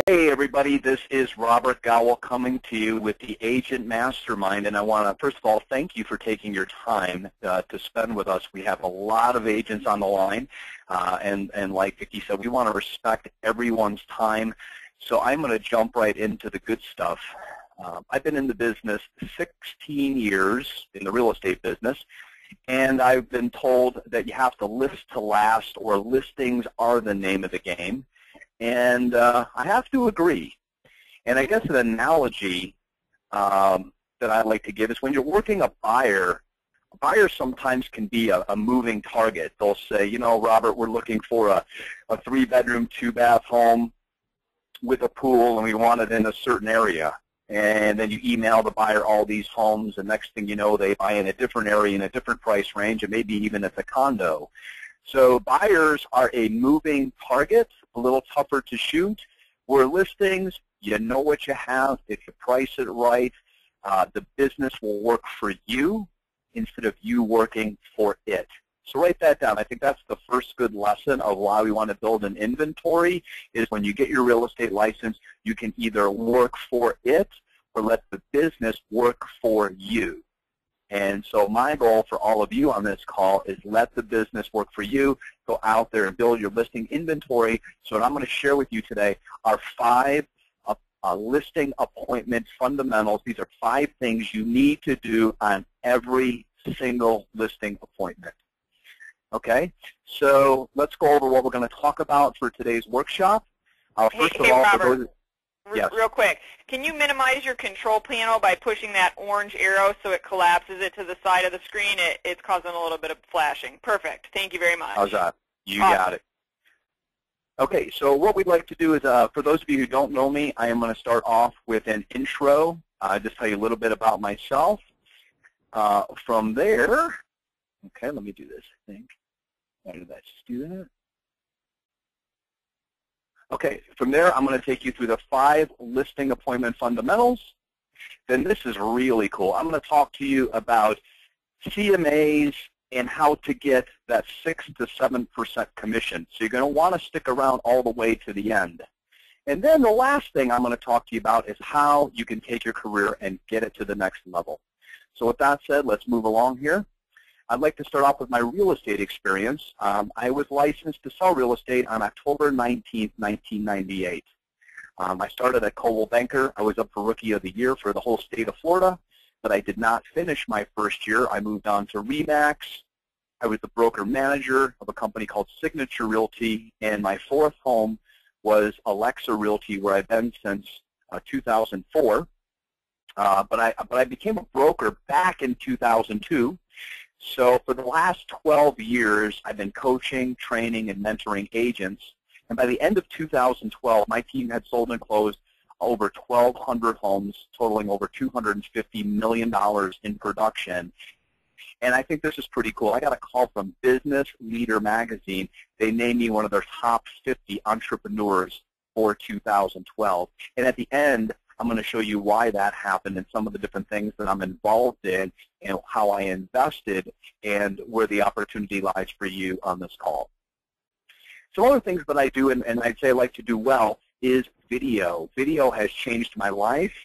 Hey everybody, this is Robert Gowell coming to you with the Agent Mastermind, and I want to first of all thank you for taking your time to spend with us. We have a lot of agents on the line, and like Vicki said, we want to respect everyone's time, so I'm going to jump right into the good stuff. I've been in the business 16 years, in the real estate business, and I've been told that you have to list to last, or listings are the name of the game. And I have to agree. And I guess an analogy that I like to give is when you're working a buyer sometimes can be a moving target. They'll say, you know, Robert, we're looking for a 3-bedroom, 2-bath home with a pool, and we want it in a certain area. And then you email the buyer all these homes, and next thing you know, they buy in a different area in a different price range, and maybe even it's a condo. So buyers are a moving target, a little tougher to shoot. Where listings, you know what you have. If you price it right, the business will work for you instead of you working for it. So write that down. I think that's the first good lesson of why we want to build an inventory, is when you get your real estate license, you can either work for it or let the business work for you. And so my goal for all of you on this call is let the business work for you. Go out there and build your listing inventory. So what I'm going to share with you today are 5 listing appointment fundamentals. These are 5 things you need to do on every single listing appointment. Okay? So let's go over what we're going to talk about for today's workshop. First of all, Robert. Yes. Real quick, can you minimize your control panel by pushing that orange arrow so it collapses it to the side of the screen? It's causing a little bit of flashing. Perfect. Thank you very much. How's that? You got it. Okay, so what we'd like to do is, for those of you who don't know me, I am going to start off with an intro, just tell you a little bit about myself. From there, okay, let me do this, I think. Why did I just do that? Okay, from there, I'm going to take you through the 5 listing appointment fundamentals. Then this is really cool. I'm going to talk to you about CMAs and how to get that 6 to 7% commission. So you're going to want to stick around all the way to the end. And then the last thing I'm going to talk to you about is how you can take your career and get it to the next level. So with that said, let's move along here. I'd like to start off with my real estate experience. I was licensed to sell real estate on October 19th, 1998. I started at Coldwell Banker. I was up for Rookie of the Year for the whole state of Florida, but I did not finish my first year. I moved on to RE/MAX. I was the broker manager of a company called Signature Realty, and my 4th home was Alexa Realty, where I've been since 2004. But I became a broker back in 2002. So for the last 12 years, I've been coaching, training, and mentoring agents. And by the end of 2012, my team had sold and closed over 1,200 homes, totaling over $250 million in production. And I think this is pretty cool. I got a call from Business Leader magazine. They named me one of their top 50 entrepreneurs for 2012. And at the end, I'm going to show you why that happened and some of the different things that I'm involved in and how I invested and where the opportunity lies for you on this call. Some other things that I do, and I'd say I like to do well, is video. Video has changed my life.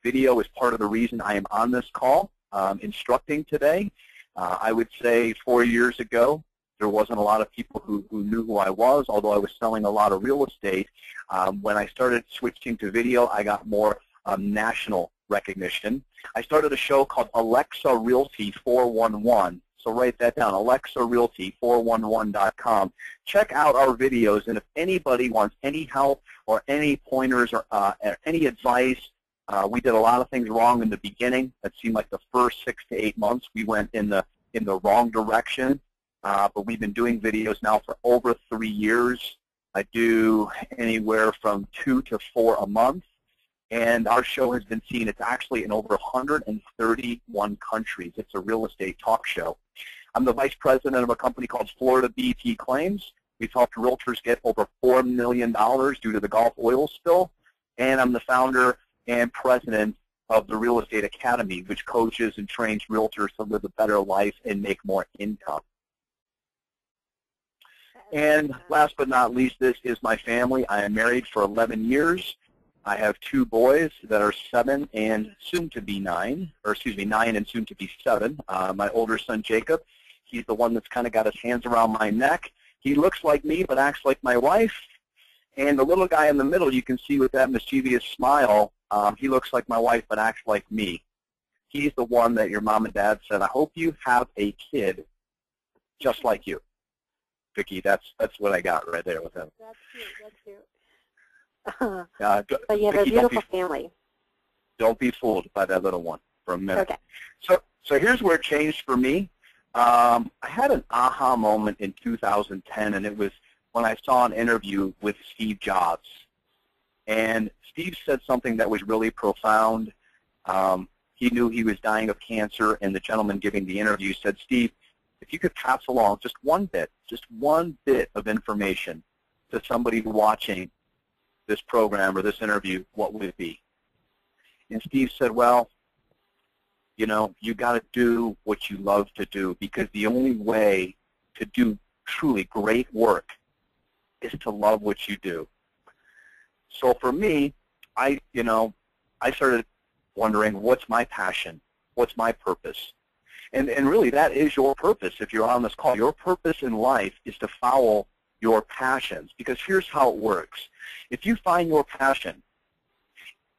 Video is part of the reason I am on this call instructing today. I would say 4 years ago, there wasn't a lot of people who knew who I was, although I was selling a lot of real estate. When I started switching to video, I got more national recognition. I started a show called Alexa Realty 411. So write that down, AlexaRealty411.com. Check out our videos, and if anybody wants any help or any pointers or any advice, we did a lot of things wrong in the beginning. It seemed like the first 6 to 8 months we went in the wrong direction. But we've been doing videos now for over 3 years. I do anywhere from 2 to 4 a month. And our show has been seen, it's actually in over 131 countries. It's a real estate talk show. I'm the vice president of a company called Florida BP Claims. We've helped realtors get over $4 million due to the Gulf oil spill. And I'm the founder and president of the Real Estate Academy, which coaches and trains realtors to live a better life and make more income. And last but not least, this is my family. I am married for 11 years. I have 2 boys that are 7 and soon to be 9, or excuse me, 9 and soon to be 7. My older son, Jacob, he's the one that's kind of got his hands around my neck. He looks like me but acts like my wife. And the little guy in the middle, you can see with that mischievous smile, he looks like my wife but acts like me. He's the one that your mom and dad said, I hope you have a kid just like you. Vicki, that's what I got right there with him. That's cute. That's cute. So you have Vicki, a beautiful family. Don't be fooled by that little one for a minute. Okay. So here's where it changed for me. I had an aha moment in 2010, and it was when I saw an interview with Steve Jobs. And Steve said something that was really profound. He knew he was dying of cancer, and the gentleman giving the interview said, Steve, if you could pass along just one bit of information to somebody watching this program or this interview, what would it be? And Steve said, well, you know, you got to do what you love to do, because the only way to do truly great work is to love what you do. So for me, I started wondering, what's my passion? What's my purpose? And really, that is your purpose if you're on this call. Your purpose in life is to follow your passions, because here's how it works. If you find your passion,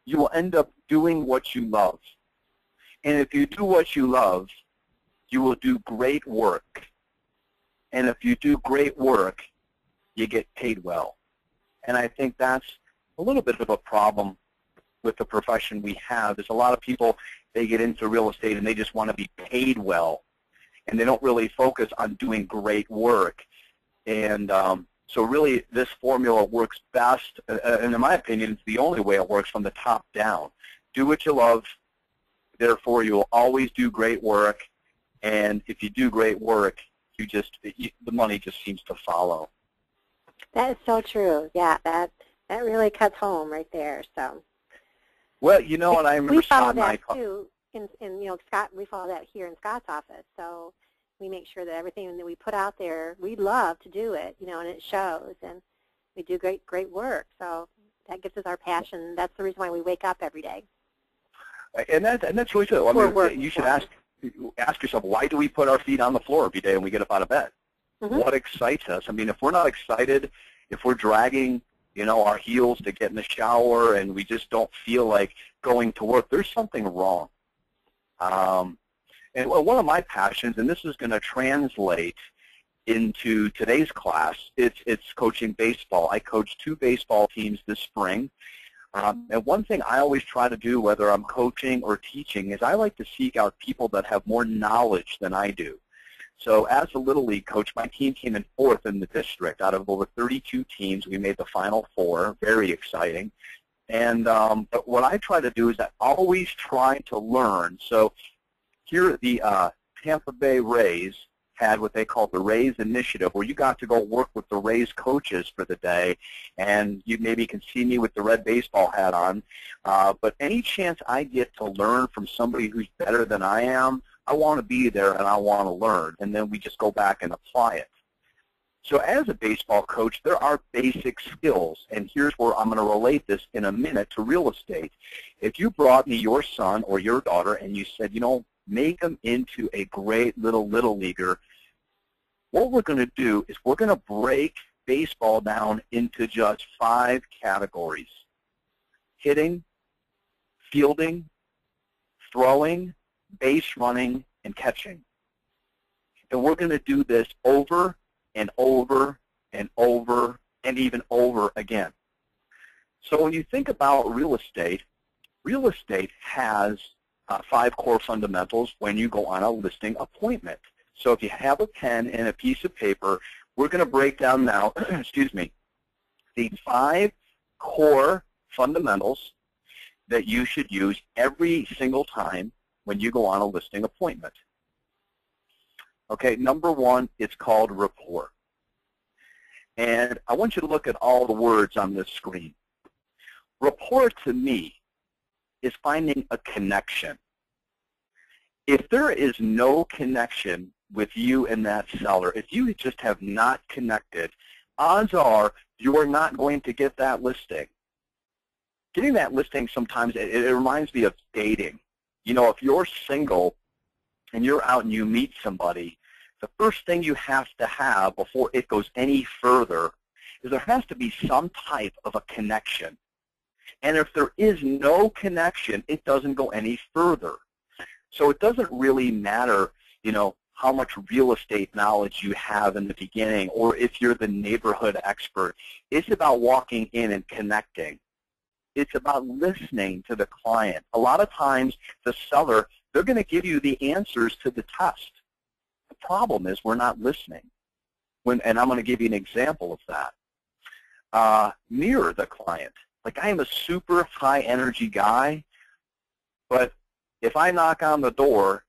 you will end up doing what you love. And if you do what you love, you will do great work. And if you do great work, you get paid well. And I think that's a little bit of a problem with the profession we have. There's a lot of people, they get into real estate and they just want to be paid well, and they don't really focus on doing great work. And so really this formula works best, and in my opinion, it's the only way it works, from the top down. Do what you love, therefore you will always do great work, and if you do great work, the money just seems to follow. That is so true. Yeah, that really cuts home right there. So. Well, you know, and I remember we follow Scott and I that too. Scott, we follow that here in Scott's office. So we make sure that everything that we put out there, we love to do it, and it shows, and we do great work. So that gives us our passion. That's the reason why we wake up every day. And that's really true. I mean, you should ask yourself, why do we put our feet on the floor every day when we get up out of bed? Mm-hmm. What excites us? I mean, if we're not excited, if we're dragging our heels to get in the shower, and we just don't feel like going to work, there's something wrong. And one of my passions, and this is going to translate into today's class, it's coaching baseball. I coach 2 baseball teams this spring. And one thing I always try to do, whether I'm coaching or teaching, is I like to seek out people that have more knowledge than I do. So as a Little League coach, my team came in 4th in the district. Out of over 32 teams, we made the Final 4. Very exciting. And but what I try to do is I always try to learn. So here at the Tampa Bay Rays had what they called the Rays Initiative, where you got to go work with the Rays coaches for the day, and you maybe can see me with the red baseball hat on. But any chance I get to learn from somebody who's better than I am, I want to be there and I want to learn, and then we just go back and apply it. So as a baseball coach, there are basic skills, and here's where I'm going to relate this in a minute to real estate. If you brought me your son or your daughter and you said, make them into a great little leaguer, what we're going to do is we're going to break baseball down into just 5 categories: hitting, fielding, throwing, base running, and catching. And we're going to do this over and over and over and even over again. So when you think about real estate has 5 core fundamentals when you go on a listing appointment. So if you have a pen and a piece of paper, we're going to break down now, excuse me, the 5 core fundamentals that you should use every single time when you go on a listing appointment. Okay, number 1, it's called rapport. And I want you to look at all the words on this screen. Rapport to me is finding a connection. If there is no connection with you and that seller. If you just have not connected, odds are you are not going to get that listing. Getting that listing sometimes, it reminds me of dating. You know, if you're single and you're out and you meet somebody, the first thing you have to have before it goes any further is there has to be some type of a connection. And if there is no connection, it doesn't go any further. So it doesn't really matter, you know, how much real estate knowledge you have in the beginning or if you're the neighborhood expert. It's about walking in and connecting. It's about listening to the client. A lot of times the seller, they're going to give you the answers to the test. The problem is we're not listening. And I'm going to give you an example of that. Mirror the client. Like, I am a super high energy guy, but if I knock on the door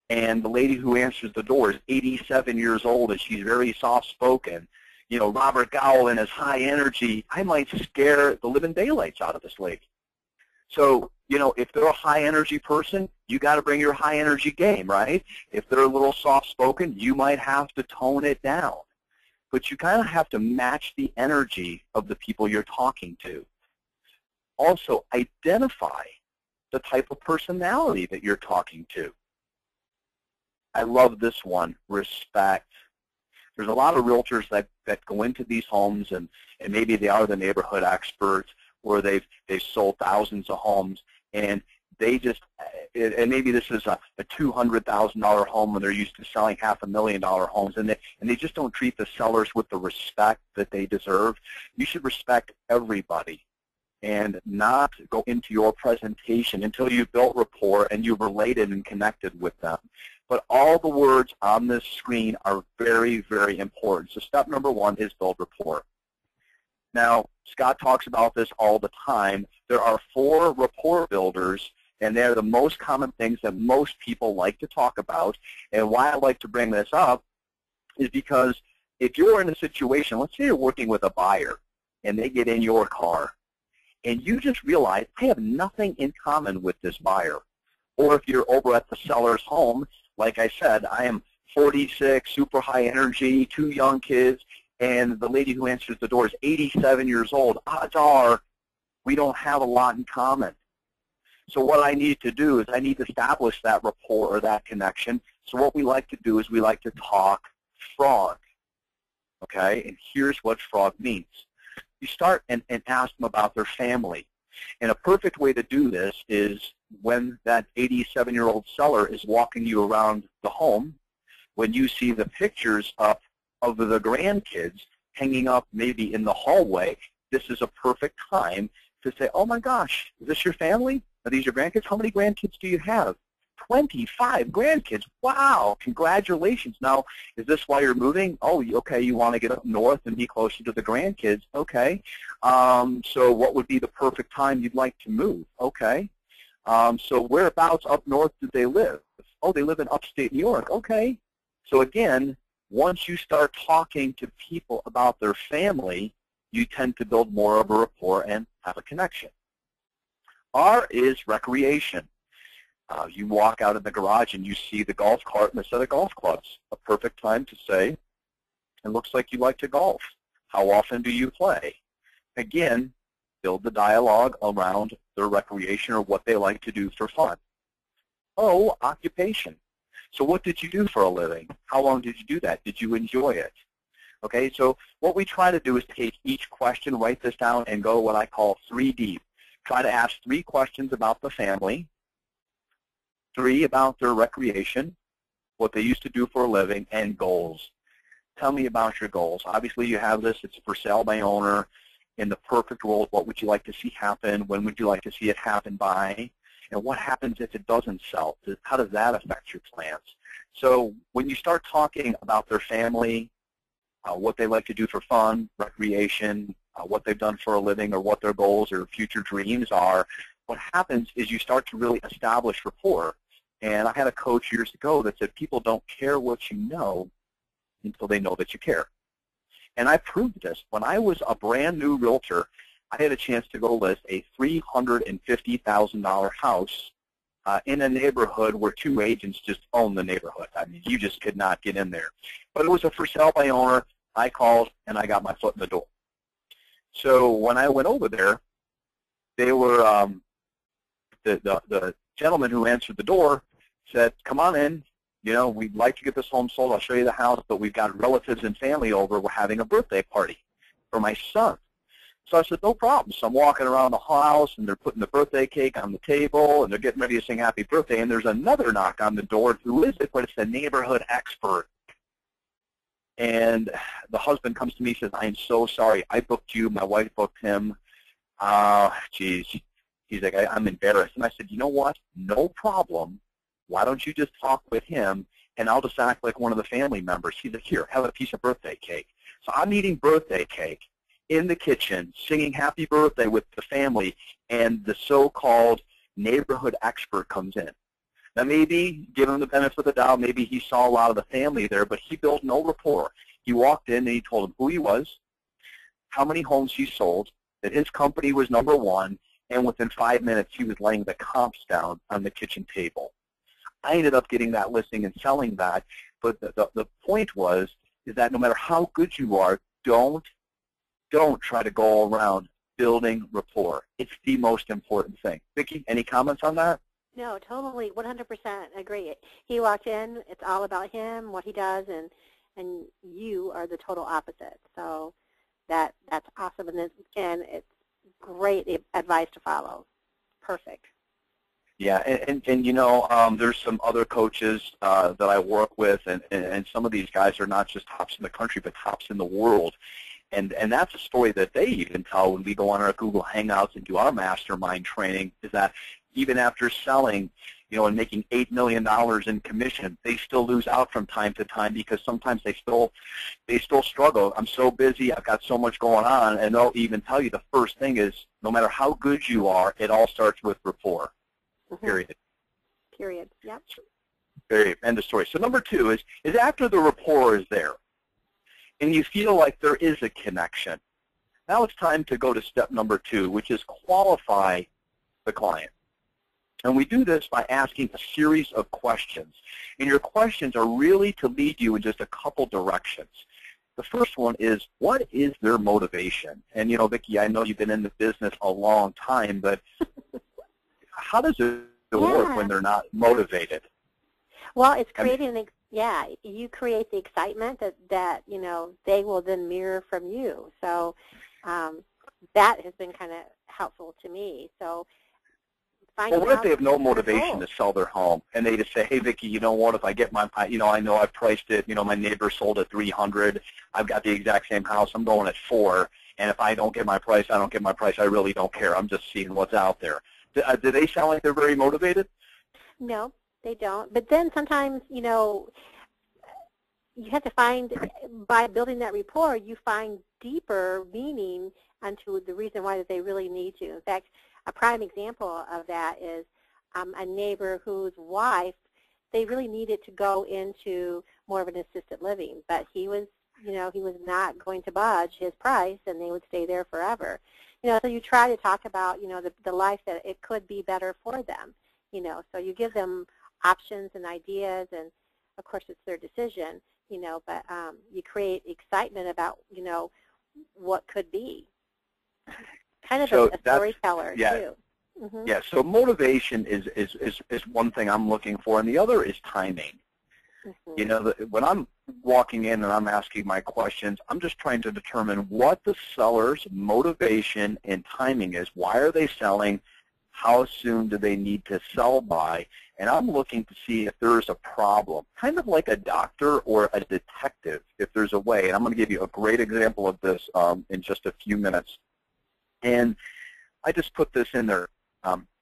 and the lady who answers the door is 87 years old and she's very soft-spoken, you know, Robert Gowan is high energy, I might scare the living daylights out of this lady. So, you know, if they're a high energy person, you got to bring your high energy game, right? If they're a little soft-spoken, you might have to tone it down. But you kind of have to match the energy of the people you're talking to. Also, identify the type of personality that you're talking to. I love this one, respect. There's a lot of realtors that go into these homes and maybe they are the neighborhood experts or they've sold thousands of homes and they just, and maybe this is a $200,000 home and they're used to selling $500,000 homes and they just don't treat the sellers with the respect that they deserve. You should respect everybody and not go into your presentation until you've built rapport and you've related and connected with them. But all the words on this screen are very, very important. So step number one is build rapport. Now, Scott talks about this all the time. There are 4 rapport builders, and they're the most common things that most people like to talk about. And why I like to bring this up is because if you're in a situation, let's say you're working with a buyer, and they get in your car, and you just realize, I have nothing in common with this buyer. Or if you're over at the seller's home, like I said, I am 46, super high energy, 2 young kids, and the lady who answers the door is 87 years old. Odds are we don't have a lot in common. So what I need to do is I need to establish that rapport or that connection. So what we like to do is we like to talk frog. Okay, and here's what frog means. You start and ask them about their family. And a perfect way to do this is when that 87-year-old seller is walking you around the home, when you see the pictures up of the grandkids hanging up maybe in the hallway, this is a perfect time to say, oh my gosh, is this your family? Are these your grandkids? How many grandkids do you have? 25 grandkids. Wow, congratulations. Now, is this why you're moving? Oh, okay, you want to get up north and be closer to the grandkids. Okay. So what would be the perfect time you'd like to move? Okay. So whereabouts up north do they live? Oh, they live in upstate New York. Okay. So again, once you start talking to people about their family, you tend to build more of a rapport and have a connection. R is recreation. You walk out in the garage and you see the golf cart and a set of golf clubs. A perfect time to say, it looks like you like to golf. How often do you play? Again, build the dialogue around their recreation or what they like to do for fun. O, occupation. So what did you do for a living? How long did you do that? Did you enjoy it? Okay, so what we try to do is take each question, write this down, and go what I call 3 deep. Try to ask 3 questions about the family, 3 about their recreation, what they used to do for a living, and goals. Tell me about your goals. Obviously, you have this. It's for sale by owner. In the perfect world, what would you like to see happen? When would you like to see it happen by? And what happens if it doesn't sell? How does that affect your plans? So when you start talking about their family, what they like to do for fun, recreation, what they've done for a living, or what their goals or future dreams are, what happens is you start to really establish rapport. And I had a coach years ago that said people don't care what you know until they know that you care. And I proved this. When I was a brand new realtor, I had a chance to go list a $350,000 house in a neighborhood where 2 agents just own the neighborhood. I mean, you just could not get in there. But it was a for sale by owner. I called, and I got my foot in the door. So when I went over there, they were the gentleman who answered the door said, "Come on in. You know, we'd like to get this home sold. I'll show you the house, but we've got relatives and family over. We're having a birthday party for my son." So I said, "No problem." So I'm walking around the house, and they're putting the birthday cake on the table, and they're getting ready to sing happy birthday, and there's another knock on the door. Who is it? But it's the neighborhood expert. And the husband comes to me and says, "I'm so sorry. I booked you. My wife booked him." Geez. He's like, "I'm embarrassed." And I said, "You know what? No problem. Why don't you just talk with him, and I'll just act like one of the family members." He's like, "Here, have a piece of birthday cake." So I'm eating birthday cake in the kitchen, singing happy birthday with the family, and the so-called neighborhood expert comes in. Now, maybe, give him the benefit of the doubt, maybe he saw a lot of the family there, but he built no rapport. He walked in, and he told them who he was, how many homes he sold, that his company was #1, and within 5 minutes, he was laying the comps down on the kitchen table. I ended up getting that listing and selling that, but the point is that no matter how good you are, don't try to go around building rapport. It's the most important thing. Vicki, any comments on that? No, totally, 100% agree. He walked in, it's all about him, what he does, and you are the total opposite. So that's awesome, and it's great advice to follow. Perfect. Yeah, and you know, there's some other coaches that I work with, and some of these guys are not just tops in the country, but tops in the world. And that's a story that they even tell when we go on our Google Hangouts and do our mastermind training, is that even after selling, you know, and making $8 million in commission, they still lose out from time to time because sometimes they still struggle. "I'm so busy, I've got so much going on," and they'll even tell you the first thing is, no matter how good you are, it all starts with rapport. Period. Period. Yep. Period. End of story. So number 2 is after the rapport is there, and you feel like there is a connection, now it's time to go to step number 2, which is qualify the client. And we do this by asking a series of questions. And your questions are really to lead you in just a couple directions. The first one is, what is their motivation? And, you know, Vicki, I know you've been in the business a long time, but how does it work when they're not motivated? Well, it's creating, you create the excitement that you know, they will then mirror from you. So that has been kind of helpful to me. So well, what if they have no motivation to sell their home, and they just say, "Hey, Vicki, you know what? If I get my, you know, I know I priced it. You know, my neighbor sold at 300. I've got the exact same house. I'm going at 4. And if I don't get my price, I don't get my price. I really don't care. I'm just seeing what's out there." Do they sound like they're very motivated? No, they don't. But then sometimes, you know, you have to find, by building that rapport, you find deeper meaning onto the reason why that they really need to. In fact, a prime example of that is a neighbor whose wife, they really needed to go into more of an assisted living, but he was, you know, he was not going to budge his price, and they would stay there forever. You know, so you try to talk about, you know, the life that it could be better for them, you know. So you give them options and ideas, and, of course, it's their decision, you know, but you create excitement about, you know, what could be. Kind of a storyteller, too. Mm-hmm. Yeah, so motivation is one thing I'm looking for, and the other is timing. Mm-hmm. You know, when I'm walking in and I'm asking my questions, I'm just trying to determine what the seller's motivation and timing is. Why are they selling? How soon do they need to sell by? And I'm looking to see if there's a problem, kind of like a doctor or a detective, if there's a way. And I'm going to give you a great example of this in just a few minutes. And I just put this in there.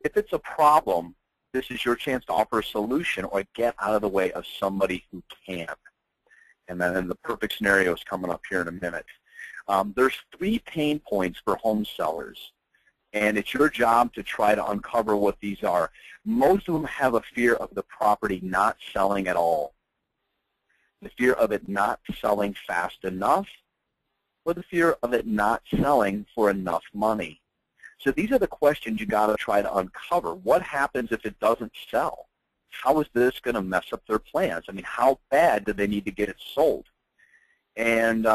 If it's a problem, this is your chance to offer a solution or get out of the way of somebody who can. And then the perfect scenario is coming up here in a minute. There's 3 pain points for home sellers, and it's your job to try to uncover what these are. Most of them have a fear of the property not selling at all, the fear of it not selling fast enough, or the fear of it not selling for enough money. So these are the questions you got to try to uncover. What happens if it doesn't sell? How is this going to mess up their plans? I mean, how bad do they need to get it sold? And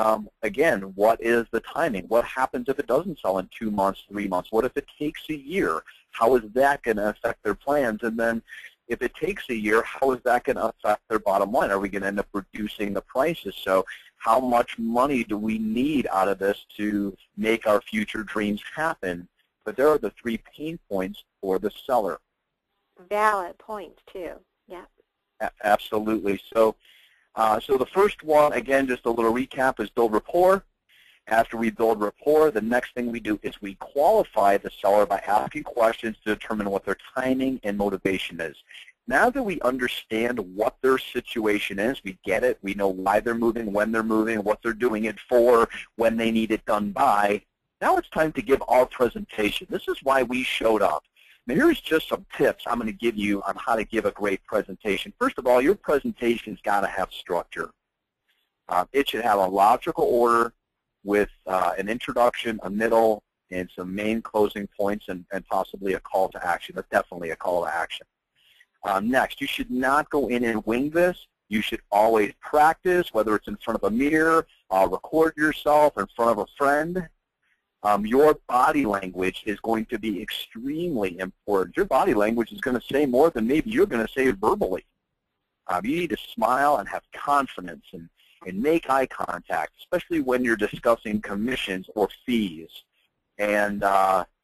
again, what is the timing? What happens if it doesn't sell in 2 months, 3 months? What if it takes a year? How is that going to affect their plans? And then if it takes a year, how is that going to affect their bottom line? Are we going to end up reducing the prices? So how much money do we need out of this to make our future dreams happen? But there are the 3 pain points for the seller. Valid point, too. Yeah. Absolutely. So the first one, again, just a little recap, is build rapport. After we build rapport, the next thing we do is we qualify the seller by asking questions to determine what their timing and motivation is. Now that we understand what their situation is, we get it, we know why they're moving, when they're moving, what they're doing it for, when they need it done by, now it's time to give our presentation. This is why we showed up. Now here's just some tips I'm going to give you on how to give a great presentation. First of all, your presentation's got to have structure. It should have a logical order with an introduction, a middle, and some main closing points, and possibly a call to action, but definitely a call to action. Next, you should not go in and wing this. You should always practice, whether it's in front of a mirror, record yourself in front of a friend. Your body language is going to be extremely important. Your body language is going to say more than maybe you're going to say verbally. You need to smile and have confidence and make eye contact, especially when you're discussing commissions or fees. And,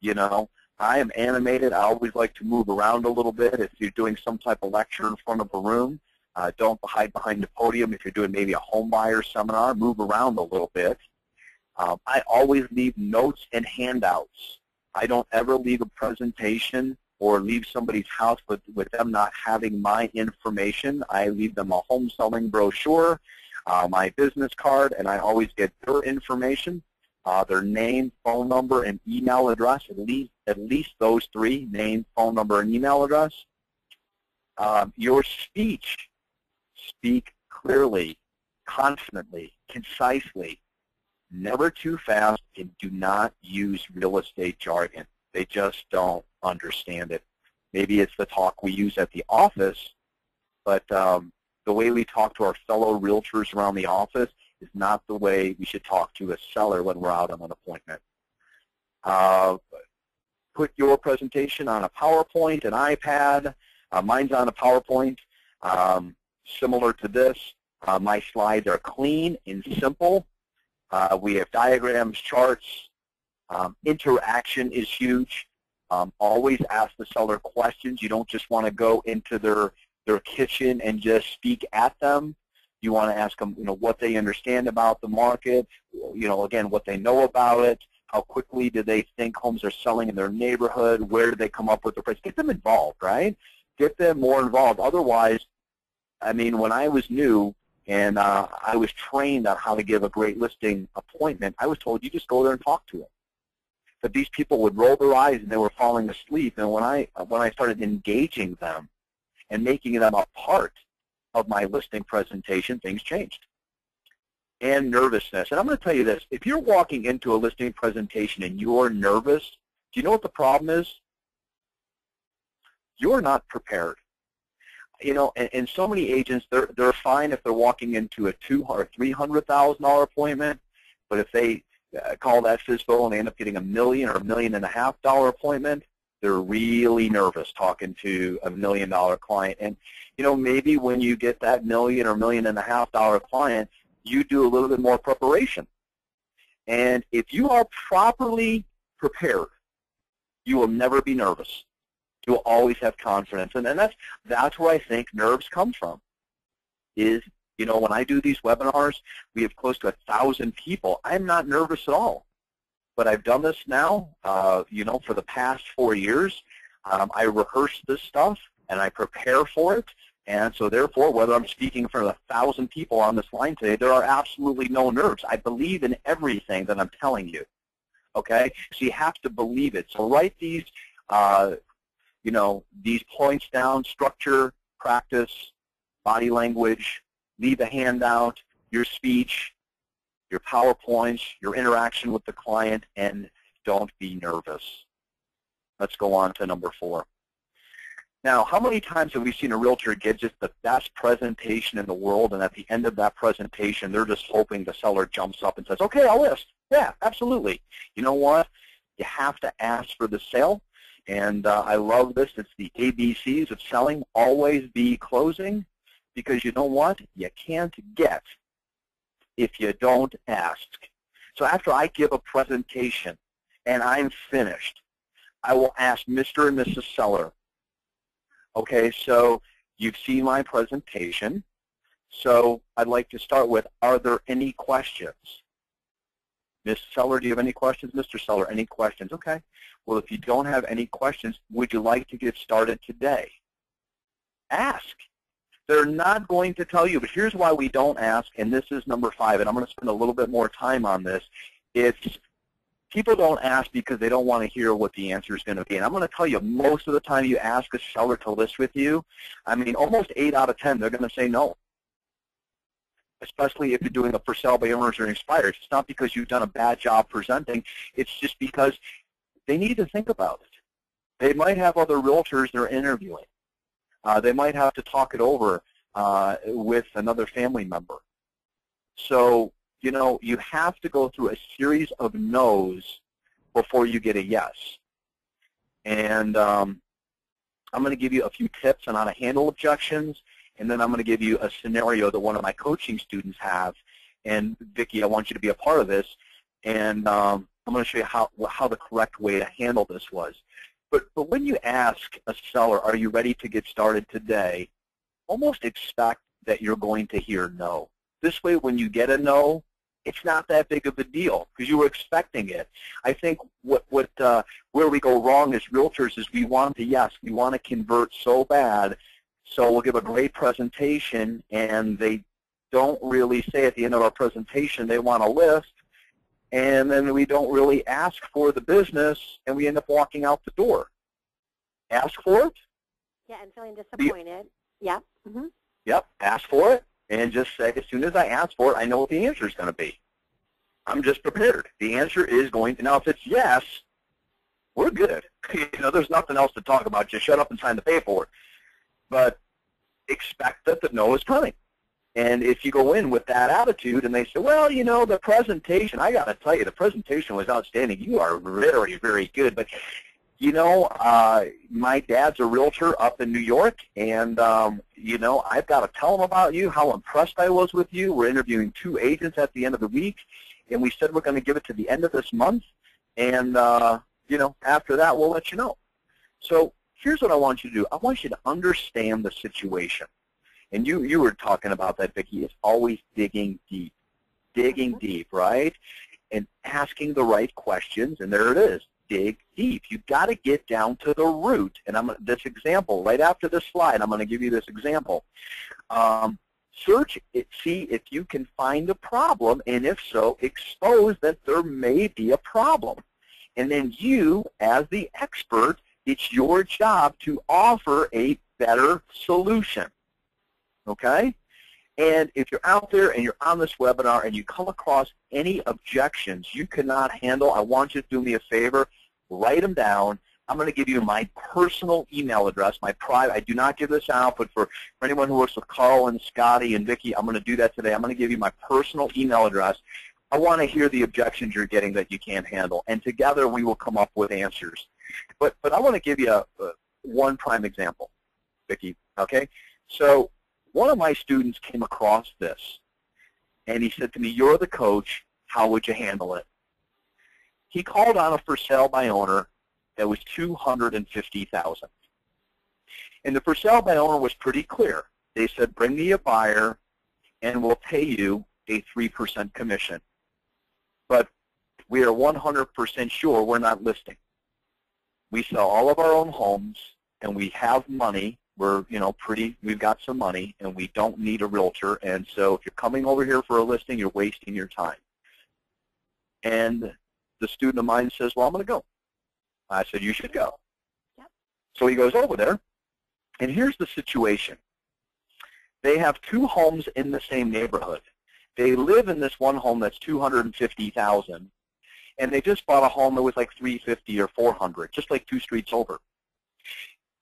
you know, I am animated. I always like to move around a little bit. If you're doing some type of lecture in front of a room, don't hide behind the podium. If you're doing maybe a home buyer seminar, move around a little bit. I always leave notes and handouts. I don't ever leave a presentation or leave somebody's house with them not having my information. I leave them a home selling brochure, my business card, and I always get their information, their name, phone number, and email address, at least those 3, name, phone number, and email address. Your speech, speak clearly, confidently, concisely. Never too fast, and do not use real estate jargon. They just don't understand it. Maybe it's the talk we use at the office, but the way we talk to our fellow realtors around the office is not the way we should talk to a seller when we're out on an appointment. Put your presentation on a PowerPoint, an iPad. Mine's on a PowerPoint. Similar to this, my slides are clean and simple. We have diagrams, charts. Interaction is huge. Always ask the seller questions. You don't just want to go into their kitchen and just speak at them. You want to ask them, you know, what they understand about the market, you know, again, what they know about it, how quickly do they think homes are selling in their neighborhood, where do they come up with the price. Get them involved, right? Get them more involved. Otherwise, I mean, when I was new, and I was trained on how to give a great listing appointment, I was told you just go there and talk to them. But these people would roll their eyes and they were falling asleep. And when I started engaging them and making them a part of my listing presentation, things changed. And nervousness. And I'm going to tell you this. If you're walking into a listing presentation and you're nervous, do you know what the problem is? You're not prepared. You know, and so many agents, they're fine if they're walking into a $200,000 or $300,000 appointment, but if they call that FSBO and they end up getting $1 million or $1.5 million appointment, they're really nervous talking to a $1 million client. And you know, maybe when you get that $1 million or $1.5 million client, you do a little bit more preparation. And if you are properly prepared, you will never be nervous. You will always have confidence, and that's where I think nerves come from. Is, you know, when I do these webinars, we have close to 1,000 people. I'm not nervous at all, but I've done this now, you know, for the past 4 years. I rehearse this stuff and I prepare for it, and so therefore, whether I'm speaking in front of 1,000 people on this line today, there are absolutely no nerves. I believe in everything that I'm telling you. Okay, so you have to believe it. So write these. You know, these points down: structure, practice, body language, leave a handout, your speech, your PowerPoints, your interaction with the client, and don't be nervous. Let's go on to number 4. Now, how many times have we seen a realtor get just the best presentation in the world, and at the end of that presentation, they're just hoping the seller jumps up and says, okay, I'll list. Yeah, absolutely. You know what? You have to ask for the sale, and I love this. It's the ABCs of selling. Always be closing, because you know what? You can't get if you don't ask. So after I give a presentation and I'm finished, I will ask Mr. and Mrs. Seller, okay, so you've seen my presentation, so I'd like to start with, are there any questions? Ms. Seller, do you have any questions? Mr. Seller, any questions? Okay. Well, if you don't have any questions, would you like to get started today? Ask. They're not going to tell you, but here's why we don't ask, and this is number 5, and I'm going to spend a little bit more time on this. It's people don't ask because they don't want to hear what the answer is going to be. And I'm going to tell you, most of the time you ask a seller to list with you, I mean, almost 8 out of 10, they're going to say no. Especially if you're doing a for sale by owners or expires. It's not because you've done a bad job presenting. It's just because they need to think about it. They might have other realtors they're interviewing. They might have to talk it over with another family member. So, you know, you have to go through a series of no's before you get a yes. And I'm going to give you a few tips on how to handle objections, and then I'm going to give you a scenario that one of my coaching students have. And Vicki, I want you to be a part of this, and I'm going to show you how the correct way to handle this was. But when you ask a seller, are you ready to get started today, almost expect that you're going to hear no. This way, when you get a no, it's not that big of a deal because you were expecting it. I think where we go wrong as realtors is we want to yes, we want to convert so bad, so we'll give a great presentation, and they don't really say at the end of our presentation they want to list, and then we don't really ask for the business, and we end up walking out the door. Ask for it. Yeah, and feeling disappointed. Yep. Mm-hmm. Yep, ask for it, and just say, as soon as I ask for it, I know what the answer is going to be. I'm just prepared. The answer is going to, now if it's yes, we're good. You know, there's nothing else to talk about. Just shut up and sign the paperwork. But expect that the no is coming. And if you go in with that attitude and they say, well, you know, the presentation, I got to tell you, the presentation was outstanding. You are very, very good. But, you know, my dad's a realtor up in New York, and, you know, I've got to tell him about you, how impressed I was with you. We're interviewing 2 agents at the end of the week, and we said we're going to give it to the end of this month. And, you know, after that, we'll let you know. So here's what I want you to do. I want you to understand the situation. And you were talking about that, Vicki. It's always digging deep. Digging deep, right? And asking the right questions, and there it is. Dig deep. You've got to get down to the root. And this example, right after this slide, I'm going to give you this example. Search it, see if you can find a problem, and if so, expose that there may be a problem. And then you, as the expert, it's your job to offer a better solution. Okay? And if you're out there and you're on this webinar and you come across any objections you cannot handle, I want you to do me a favor, write them down. I'm going to give you my personal email address, my private. I do not give this out, but for anyone who works with Carl and Scotty and Vicki, I'm going to do that today. I'm going to give you my personal email address. I want to hear the objections you're getting that you can't handle, and together we will come up with answers. But I want to give you one prime example, Vicki, okay? So one of my students came across this, and he said to me, you're the coach, how would you handle it? He called on a for sale by owner that was $250,000. And the for sale by owner was pretty clear. They said, bring me a buyer, and we'll pay you a 3% commission. But we are 100% sure we're not listing. We sell all of our own homes, and we have money. We're, you know, we've got some money, and we don't need a realtor. And so if you're coming over here for a listing, you're wasting your time. And the student of mine says, well, I'm going to go. I said, you should go. Yep. So he goes over there, and here's the situation. They have 2 homes in the same neighborhood. They live in this one home that's $250,000, and they just bought a home that was like $350 or $400, just like 2 streets over.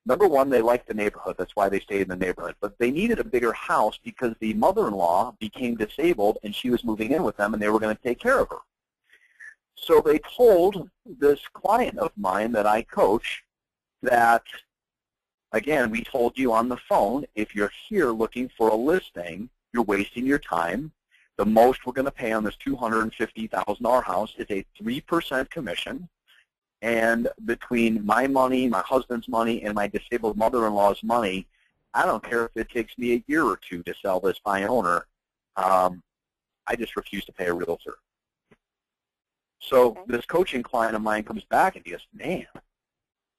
Number one, they liked the neighborhood. That's why they stayed in the neighborhood. But they needed a bigger house because the mother-in-law became disabled, and she was moving in with them, and they were going to take care of her. So they told this client of mine that I coach that, again, we told you on the phone, if you're here looking for a listing, you're wasting your time. The most we're going to pay on this $250,000 house is a 3% commission. And between my money, my husband's money, and my disabled mother-in-law's money, I don't care if it takes me a year or 2 to sell this by owner. I just refuse to pay a realtor. So this coaching client of mine comes back and he goes, man,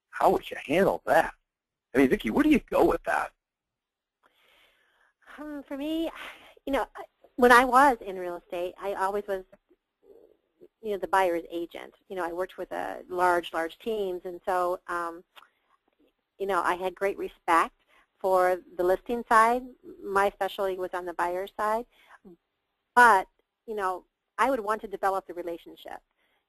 how would you handle that? I mean, Vicki, where do you go with that? For me, you know, when I was in real estate, I always was, you know, the buyer's agent. You know, I worked with large teams, and so, you know, I had great respect for the listing side. My specialty was on the buyer side, but, you know, I would want to develop the relationship.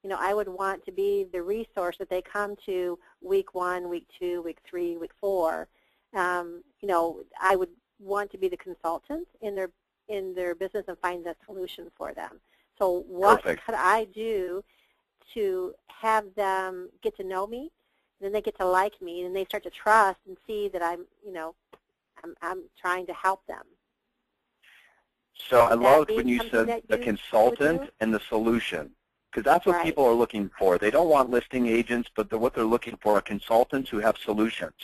You know, I would want to be the resource that they come to week 1, week 2, week 3, week 4. You know, I would want to be the consultant in their business and find the solution for them. So what could I do to have them get to know me, and then they get to like me, and they start to trust and see that I'm, you know, I'm trying to help them. So I loved when you said the consultant and the solution, because that's what people are looking for. They don't want listing agents, but what they're looking for are consultants who have solutions.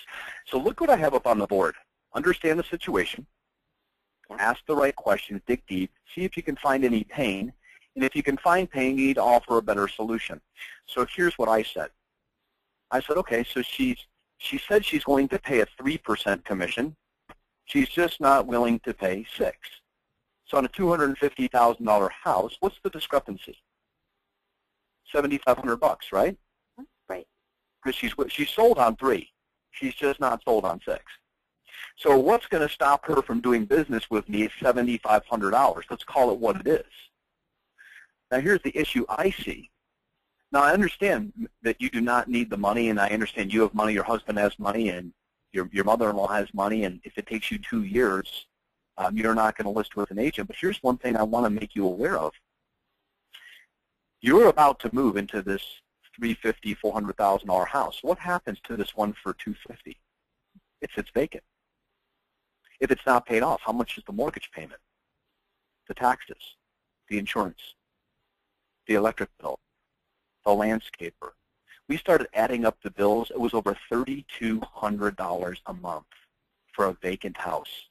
So look what I have up on the board. Understand the situation, ask the right questions, dig deep, see if you can find any pain, and if you can find pain, you need to offer a better solution. So here's what I said. I said, okay, so she said she's going to pay a 3% commission. She's just not willing to pay 6%. So on a $250,000 house, what's the discrepancy? $7,500, right? Right. Because she's sold on 3. She's just not sold on 6. So what's going to stop her from doing business with me is $7,500. Let's call it what it is. Now here's the issue I see. Now I understand that you do not need the money, and I understand you have money, your husband has money, and your mother-in-law has money, and if it takes you 2 years, you're not going to list with an agent. But here's one thing I want to make you aware of. You're about to move into this $350,000, $400,000 house. What happens to this one for $250,000? It sits vacant. If it's not paid off, how much is the mortgage payment, the taxes, the insurance, the electric bill, the landscaper? We started adding up the bills. It was over $3,200 a month for a vacant house.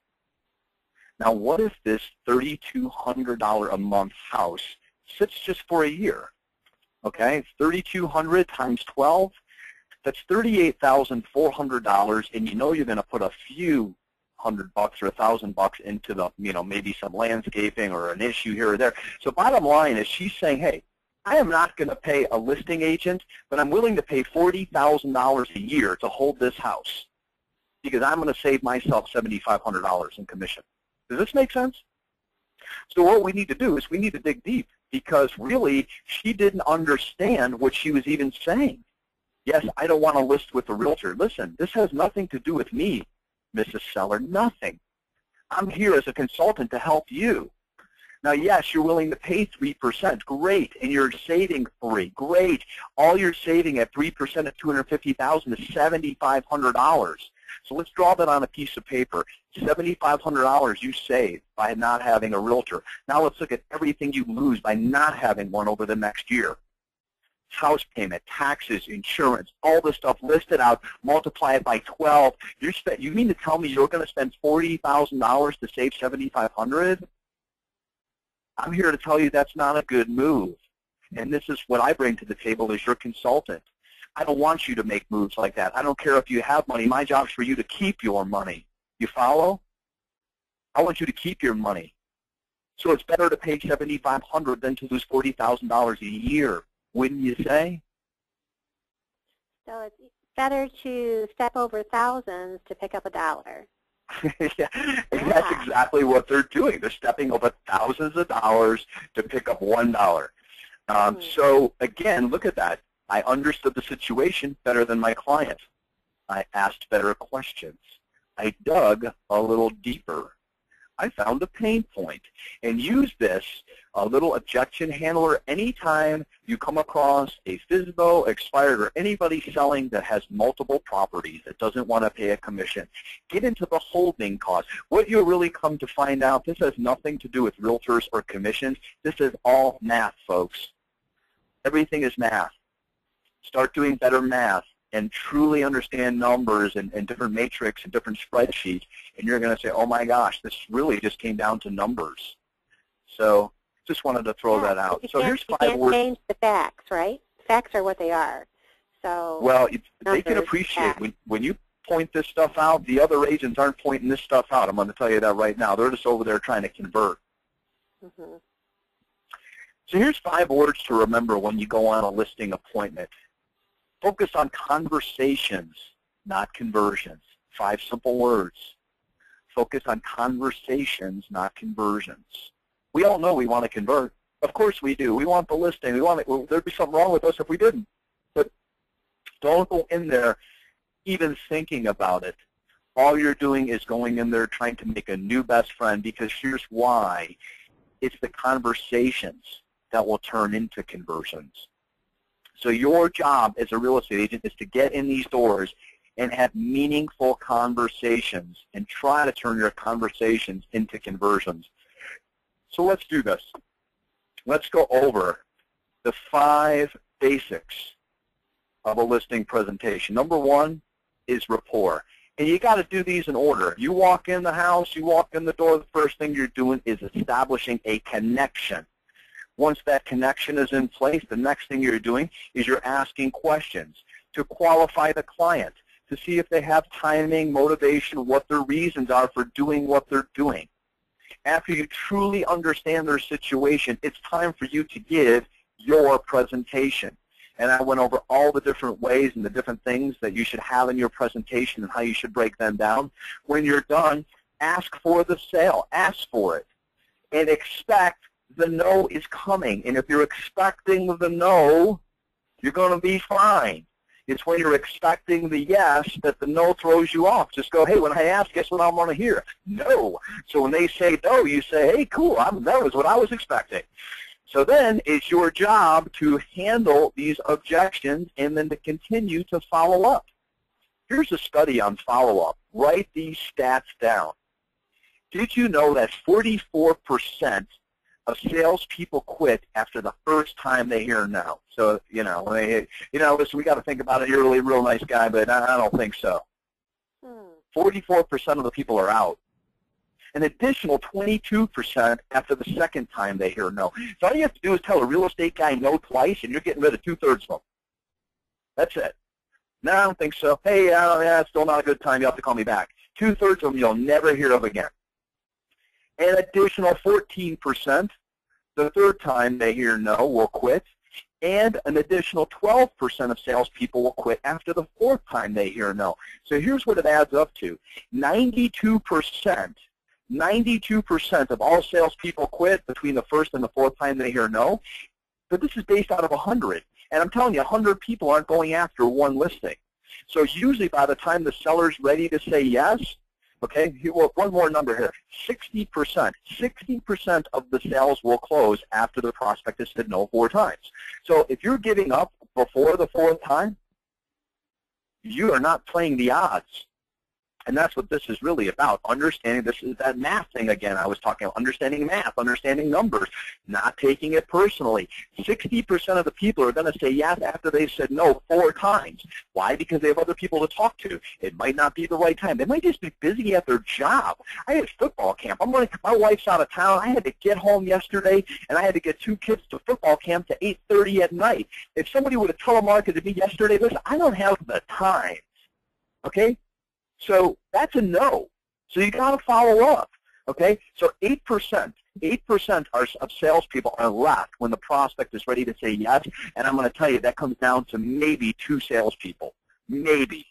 Now, what if this $3,200 a month house sits just for a year? Okay, $3,200 times 12, that's $38,400, and you know you're going to put a few $100 or $1,000 into the, you know, maybe some landscaping or an issue here or there. So bottom line is she's saying, hey, I am not going to pay a listing agent, but I'm willing to pay $40,000 a year to hold this house because I'm going to save myself $7,500 in commission. Does this make sense? So what we need to do is we need to dig deep, because really she didn't understand what she was even saying. Yes, I don't want to list with a realtor. Listen, this has nothing to do with me, Mrs. Seller, nothing. I'm here as a consultant to help you. Now, yes, you're willing to pay 3%. Great. And you're saving 3%. Great. All you're saving at 3% of $250,000 is $7,500. So let's draw that on a piece of paper. $7,500 you save by not having a realtor. Now let's look at everything you lose by not having one over the next year. House payment, taxes, insurance, all this stuff listed out, multiply it by 12. You mean to tell me you're going to spend $40,000 to save $7,500? I'm here to tell you that's not a good move. And this is what I bring to the table as your consultant. I don't want you to make moves like that. I don't care if you have money. My job is for you to keep your money. You follow? I want you to keep your money. So it's better to pay $7,500 than to lose $40,000 a year, wouldn't you say? So it's better to step over thousands to pick up $1. Yeah, and that's exactly what they're doing. They're stepping over thousands of dollars to pick up $1. So again, look at that. I understood the situation better than my client. I asked better questions. I dug a little deeper. I found a pain point, and use this, a little objection handler, anytime you come across a FSBO, expired, or anybody selling that has multiple properties that doesn't want to pay a commission. Get into the holding cost. What you really come to find out, this has nothing to do with realtors or commissions. This is all math, folks. Everything is math. Start doing better math and truly understand numbers and different matrix and different spreadsheets, and you're going to say, oh my gosh, this really just came down to numbers. So just wanted to throw that out. So here's 5 words. You can't change the facts, right? Facts are what they are. So well, they can appreciate when you point this stuff out, the other agents aren't pointing this stuff out. I'm going to tell you that right now. They're just over there trying to convert. Mm-hmm. So here's 5 words to remember when you go on a listing appointment. Focus on conversations, not conversions. 5 simple words. Focus on conversations, not conversions. We all know we want to convert. Of course we do. We want the listing. We want it. Well, there'd be something wrong with us if we didn't. But don't go in there even thinking about it. All you're doing is going in there trying to make a new best friend, because here's why. It's the conversations that will turn into conversions. So your job as a real estate agent is to get in these doors and have meaningful conversations and try to turn your conversations into conversions. So let's do this. Let's go over the 5 basics of a listing presentation. Number 1 is rapport. And you got to do these in order. You walk in the house, you walk in the door, the first thing you're doing is establishing a connection. Once that connection is in place, the next thing you're doing is you're asking questions to qualify the client, to see if they have timing, motivation, what their reasons are for doing what they're doing. After you truly understand their situation, it's time for you to give your presentation. And I went over all the different ways and the different things that you should have in your presentation and how you should break them down. When you're done, ask for the sale. Ask for it. And expect the no is coming. And if you're expecting the no, you're going to be fine. It's when you're expecting the yes that the no throws you off. Just go, hey, when I ask, guess what I want to hear? No. So when they say no, you say, hey, cool, that was what I was expecting. So then it's your job to handle these objections and then to continue to follow up. Here's a study on follow-up. Write these stats down. Did you know that 44% of salespeople quit after the first time they hear no? So, listen, we got to think about it. You're a really real nice guy, but I don't think so. 44% of the people are out. An additional 22% after the second time they hear no. So all you have to do is tell a real estate guy no twice, and you're getting rid of 2/3 of them. That's it. No, I don't think so. Hey, it's still not a good time. You have to call me back. 2/3 of them you'll never hear of again. An additional 14%, the third time they hear no, will quit. And an additional 12% of salespeople will quit after the fourth time they hear no. So here's what it adds up to. 92% of all salespeople quit between the first and the fourth time they hear no. But this is based out of 100. And I'm telling you, 100 people aren't going after one listing. So usually by the time the seller's ready to say yes, okay, one more number here, 60% of the sales will close after the prospect has said no 4 times. So if you're giving up before the 4th time, you are not playing the odds. And that's what this is really about, understanding. This is that math thing again I was talking about, understanding math, understanding numbers, not taking it personally. 60% of the people are going to say yes after they've said no 4 times. Why? Because they have other people to talk to. It might not be the right time. They might just be busy at their job. I had football camp. My wife's out of town. I had to get home yesterday, and I had to get 2 kids to football camp to 8:30 at night. If somebody would have telemarketed me yesterday, listen, I don't have the time, okay? So that's a no. So you got to follow up, okay? So 8% of salespeople are left when the prospect is ready to say yes, and I'm going to tell you that comes down to maybe 2 salespeople, maybe.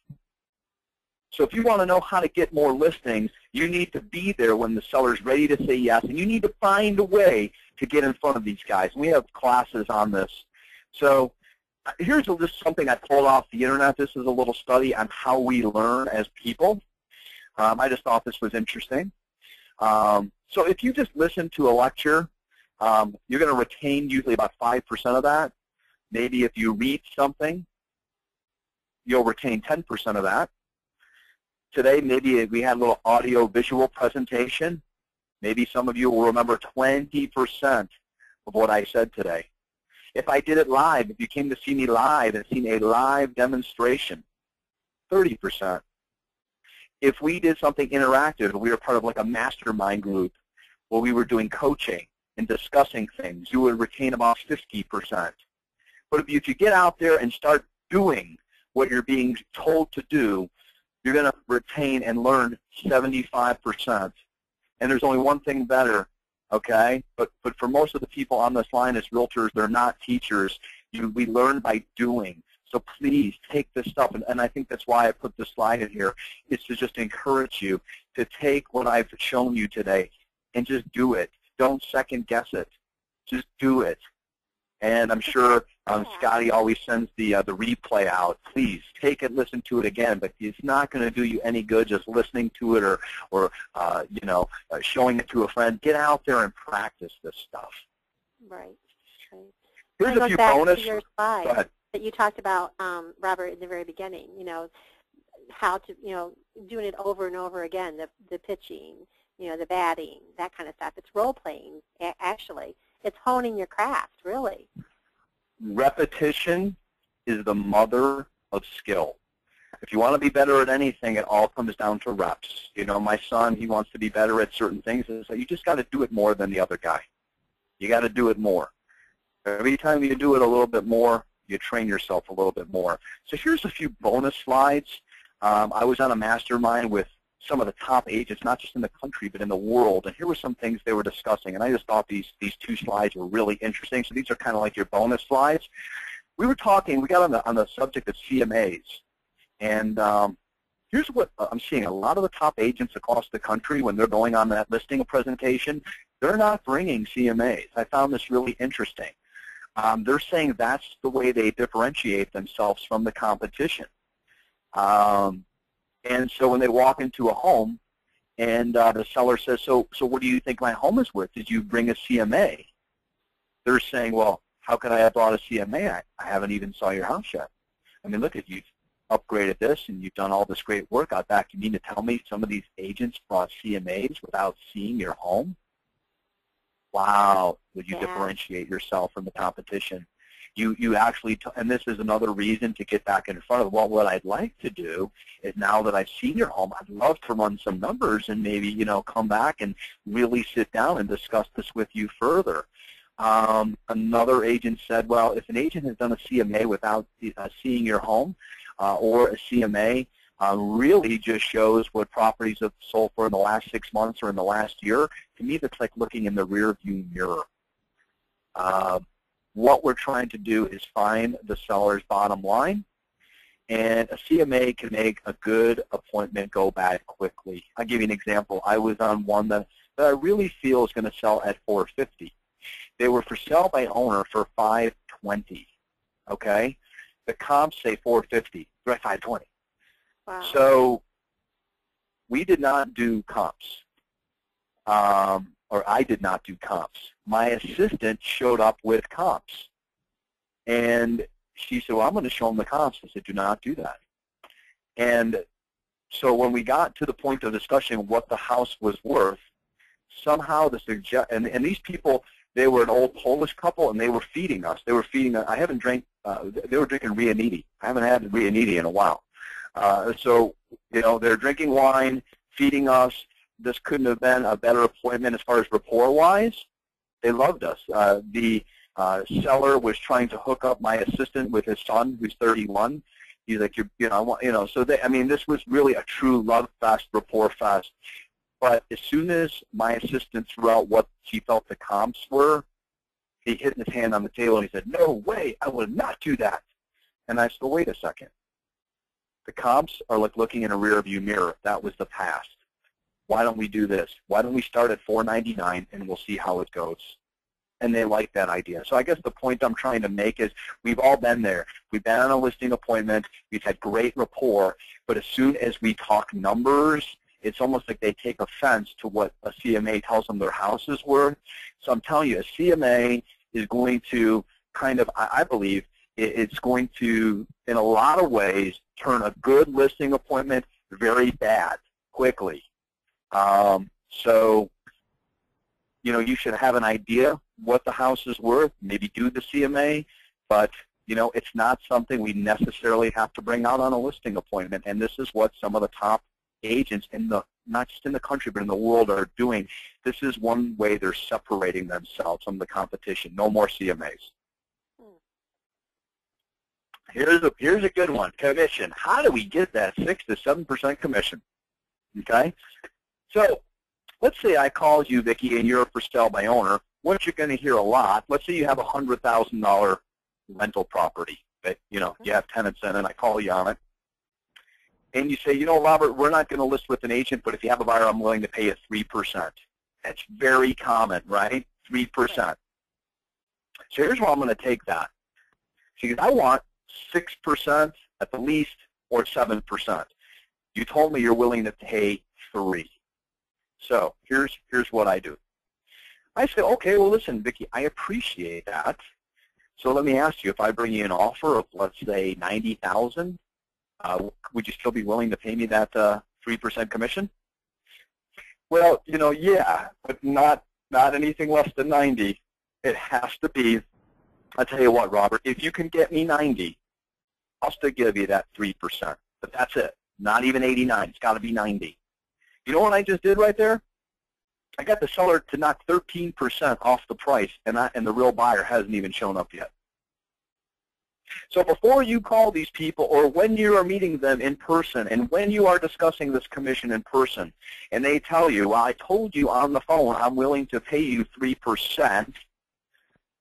So if you want to know how to get more listings, you need to be there when the seller's ready to say yes, and you need to find a way to get in front of these guys. And we have classes on this. So here's just something I pulled off the internet. This is a little study on how we learn as people. I just thought this was interesting. So if you just listen to a lecture, you're going to retain usually about 5% of that. Maybe if you read something, you'll retain 10% of that. Today, maybe we had a little audio-visual presentation. Maybe some of you will remember 20% of what I said today. If I did it live, if you came to see me live and seen a live demonstration, 30%. If we did something interactive, we were part of like a mastermind group where we were doing coaching and discussing things, you would retain about 50%. But if you get out there and start doing what you're being told to do, you're going to retain and learn 75%. And there's only one thing better, okay? But for most of the people on this line as realtors, they're not teachers. We learn by doing. So please take this stuff, and I think that's why I put this slide in here, is to just encourage you to take what I've shown you today and just do it. Don't second guess it. Just do it. And I'm sure Scotty always sends the replay out. Please take it, listen to it again. But it's not going to do you any good just listening to it or showing it to a friend. Get out there and practice this stuff. Right. Here's a few bonus. To your slide Go ahead. That you talked about, Robert, in the very beginning. How to, doing it over and over again. The pitching, the batting, that kind of stuff. It's role playing, actually. It's honing your craft, really. Repetition is the mother of skill. If you want to be better at anything, it all comes down to reps. My son, he wants to be better at certain things, and so you just got to do it more than the other guy. You got to do it more. Every time you do it a little bit more, you train yourself a little bit more. So here's a few bonus slides. I was on a mastermind with some of the top agents, not just in the country, but in the world. And here were some things they were discussing. And I just thought these two slides were really interesting. So these are kind of like your bonus slides. We were talking, we got on the subject of CMAs. And here's what I'm seeing. A lot of the top agents across the country, when they're going on that listing presentation, they're not bringing CMAs. I found this really interesting. They're saying that's the way they differentiate themselves from the competition. And so when they walk into a home and the seller says, so what do you think my home is worth? Did you bring a CMA? They're saying, well, how could I have brought a CMA? I haven't even saw your house yet. I mean, look, you've upgraded this and you've done all this great work out back. You mean to tell me some of these agents brought CMAs without seeing your home? Wow, would you differentiate yourself from the competition? You actually, and this is another reason to get back in front of, well, what I'd like to do is now that I've seen your home, I'd love to run some numbers and maybe, come back and really sit down and discuss this with you further. Another agent said, well, if an agent has done a CMA without seeing your home or a CMA, really just shows what properties have sold for in the last 6 months or in the last year. To me, that's like looking in the rearview mirror. What we're trying to do is find the seller's bottom line, and a CMA can make a good appointment go bad quickly. I'll give you an example. I was on one that I really feel is going to sell at $450. They were for sale by owner for $520. Okay, the comps say $450. They're at $520. Wow. So we did not do comps. Or I did not do comps. My assistant showed up with comps. And she said, well, I'm going to show them the comps. I said, do not do that. And so when we got to the point of discussing what the house was worth, somehow and these people, they were an old Polish couple, and they were feeding us. They were feeding us. I haven't drank, they were drinking Rianiti. I haven't had Rianiti in a while. So, they're drinking wine, feeding us. This couldn't have been a better appointment as far as rapport-wise. They loved us. The seller was trying to hook up my assistant with his son, who's 31. He's like, so this was really a true love fest, rapport fest. But as soon as my assistant threw out what she felt the comps were, he hit his hand on the table and he said, no way, I will not do that. And I said, well, wait a second. The comps are like looking in a rearview mirror. That was the past. Why don't we do this? Why don't we start at $4.99 and we'll see how it goes? And they like that idea. So I guess the point I'm trying to make is we've all been there. We've been on a listing appointment. We've had great rapport. But as soon as we talk numbers, it's almost like they take offense to what a CMA tells them their house is worth. So I'm telling you, a CMA is going to kind of, I believe, it's going to, in a lot of ways, turn a good listing appointment very bad quickly. So, you know, you should have an idea what the house is worth, maybe do the CMA, but, you know, it's not something we necessarily have to bring out on a listing appointment. And this is what some of the top agents in the, not just in the country, but in the world are doing. This is one way they're separating themselves from the competition. No more CMAs. Here's a good one, commission. How do we get that 6 to 7% commission? Okay? So let's say I called you, Vicki, and you're a for sale by owner. What you're going to hear a lot, let's say you have a $100,000 rental property that, you know, you have tenants in, and I call you on it. And you say, you know, Robert, we're not going to list with an agent, but if you have a buyer, I'm willing to pay you 3%. That's very common, right? 3%. So here's where I'm going to take that. Because I want 6% at the least or 7%. You told me you're willing to pay 3%. So here's what I do. I say, okay, well, listen, Vicki, I appreciate that. So let me ask you, if I bring you an offer of, let's say, $90,000, would you still be willing to pay me that 3% commission? Well, you know, yeah, but not anything less than 90. It has to be. I'll tell you what, Robert, if you can get me 90, I'll still give you that 3%. But that's it. Not even 89. It's got to be 90. You know what I just did right there? I got the seller to knock 13% off the price, and the real buyer hasn't even shown up yet. So before you call these people, or when you are meeting them in person, and when you are discussing this commission in person, and they tell you, well, I told you on the phone I'm willing to pay you 3%,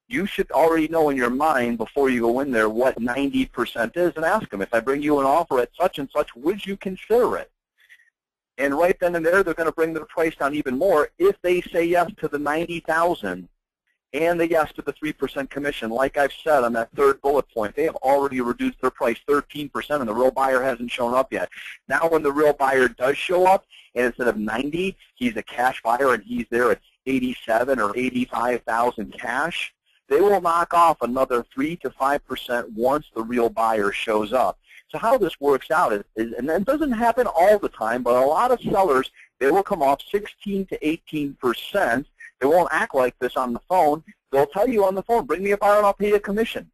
you should already know in your mind before you go in there what 90% is, and ask them, if I bring you an offer at such and such, would you consider it? And right then and there, they're going to bring their price down even more if they say yes to the $90,000 and the yes to the 3% commission. Like I've said on that third bullet point, they have already reduced their price 13%, and the real buyer hasn't shown up yet. Now when the real buyer does show up, and instead of 90, he's a cash buyer and he's there at 87 or 85,000 cash, they will knock off another 3 to 5% once the real buyer shows up. So how this works out is, and it doesn't happen all the time, but a lot of sellers, they will come off 16 to 18%. They won't act like this on the phone. They'll tell you on the phone, bring me a buyer and I'll pay you a commission.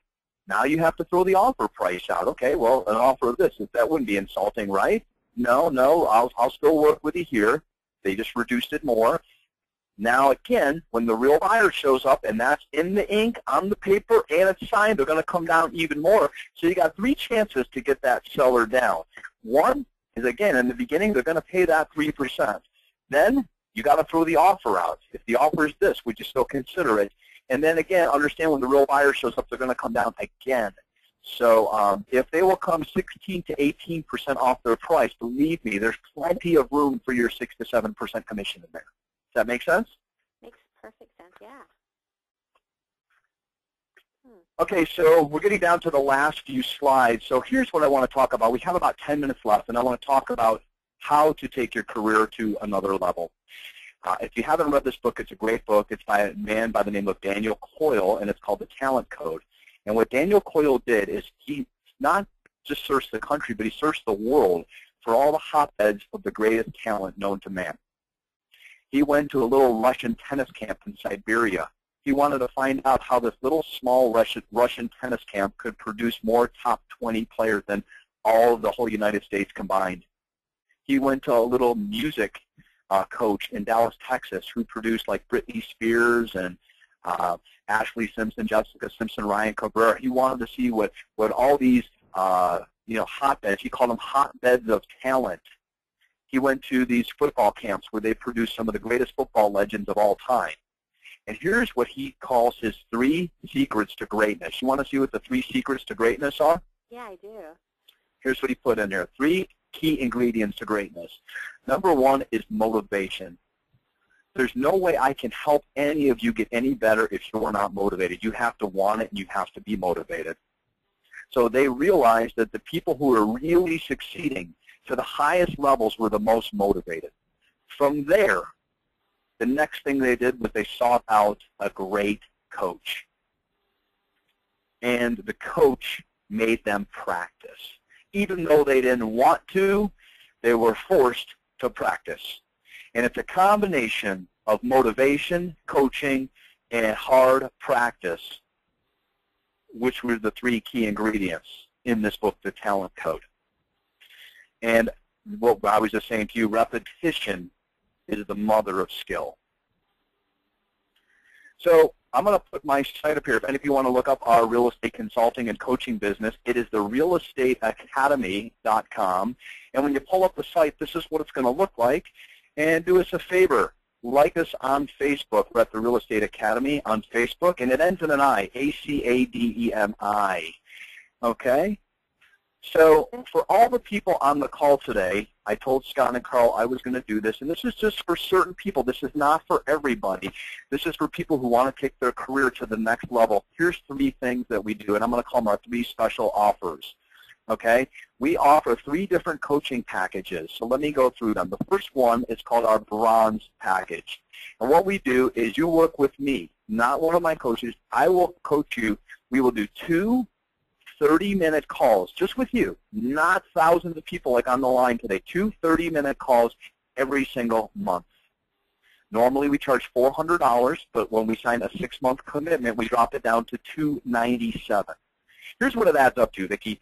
Now you have to throw the offer price out. Okay, well, an offer of this, that wouldn't be insulting, right? No, I'll still work with you here. They just reduced it more. Now, again, when the real buyer shows up, and that's in the ink, on the paper, and it's signed, they're going to come down even more. So you got 3 chances to get that seller down. One is, again, in the beginning, they're going to pay that 3%. Then you got to throw the offer out. If the offer is this, would you still consider it? And then, again, understand when the real buyer shows up, they're going to come down again. So if they will come 16 to 18% off their price, believe me, there's plenty of room for your 6 to 7% commission in there. Does that make sense? Makes perfect sense, yeah. Okay, so we're getting down to the last few slides. So here's what I want to talk about. We have about 10 minutes left, and I want to talk about how to take your career to another level. If you haven't read this book, it's a great book. It's by a man by the name of Daniel Coyle, and it's called The Talent Code. And what Daniel Coyle did is he not just searched the country, but he searched the world for all the hotbeds of the greatest talent known to man. He went to a little Russian tennis camp in Siberia. He wanted to find out how this little small Russian tennis camp could produce more top 20 players than all of the whole United States combined. He went to a little music coach in Dallas, Texas, who produced like Britney Spears and Ashley Simpson, Jessica Simpson, Ryan Cabrera. He wanted to see what all these hotbeds, he called them hotbeds of talent. He went to these football camps where they produced some of the greatest football legends of all time. And here's what he calls his 3 secrets to greatness. You want to see what the 3 secrets to greatness are? Yeah, I do. Here's what he put in there. 3 key ingredients to greatness. Number 1 is motivation. There's no way I can help any of you get any better if you're not motivated. You have to want it and you have to be motivated. So they realized that the people who were really succeeding to the highest levels were the most motivated. From there, the next thing they did was they sought out a great coach. And the coach made them practice. Even though they didn't want to, they were forced to practice. And it's a combination of motivation, coaching, and hard practice, which were the 3 key ingredients in this book, The Talent Code. And what I was just saying to you, repetition is the mother of skill. So I'm going to put my site up here. If any of you want to look up our real estate consulting and coaching business, it is the realestateacademy.com. And when you pull up the site, this is what it's going to look like. And do us a favor. Like us on Facebook. We're at the Real Estate Academy on Facebook. And it ends in an I, A-C-A-D-E-M-I. Okay? So for all the people on the call today, I told Scott and Carl I was going to do this, and this is just for certain people. This is not for everybody. This is for people who want to take their career to the next level. Here's 3 things that we do, and I'm going to call them our 3 special offers. Okay? We offer 3 different coaching packages, so let me go through them. The first one is called our Bronze Package. And what we do is you work with me, not one of my coaches. I will coach you. We will do 2 30-minute calls just with you, not thousands of people like on the line today. 2 30-minute calls every single month. Normally we charge $400, but when we sign a 6-month commitment, we drop it down to $297. Here's what it adds up to, Vicki.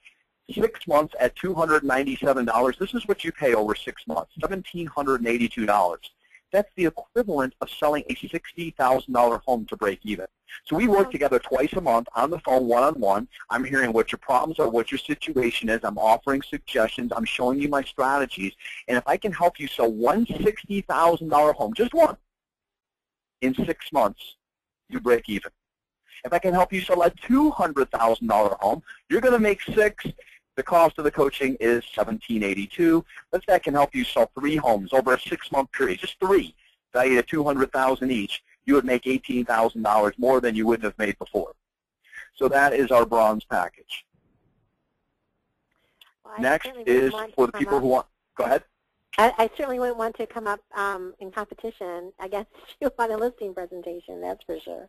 6 months at $297. This is what you pay over 6 months, $1,782. That's the equivalent of selling a $60,000 home to break even. So we work together twice a month on the phone, one-on-one. I'm hearing what your problems are, what your situation is. I'm offering suggestions. I'm showing you my strategies. And if I can help you sell one $60,000 home, just one, in 6 months, you break even. If I can help you sell a $200,000 home, you're going to make 6. The cost of the coaching is $1,782. Let's say I can help you sell 3 homes over a 6-month period, just 3, valued at $200,000 each. You would make $18,000 more than you would have made before. So that is our Bronze Package. Well, next is for the people who want. Go ahead. I certainly wouldn't want to come up in competition against you on a listing presentation, that's for sure.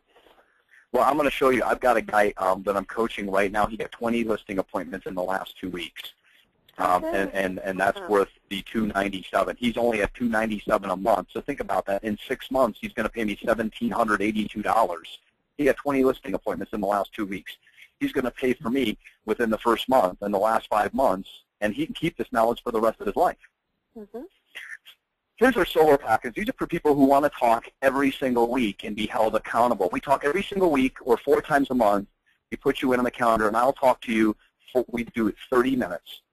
Well, I'm going to show you. I've got a guy that I'm coaching right now. He got 20 listing appointments in the last 2 weeks, and that's worth the $297. He's only at $297 a month. So think about that. In 6 months, he's going to pay me $1,782. He got 20 listing appointments in the last 2 weeks. He's going to pay for me within the first month and the last 5 months, and he can keep this knowledge for the rest of his life. Mm-hmm. Here's our solo package. These are for people who want to talk every single week and be held accountable. We talk every single week or 4 times a month. We put you in on the calendar, and I'll talk to you. We do it 30 minutes.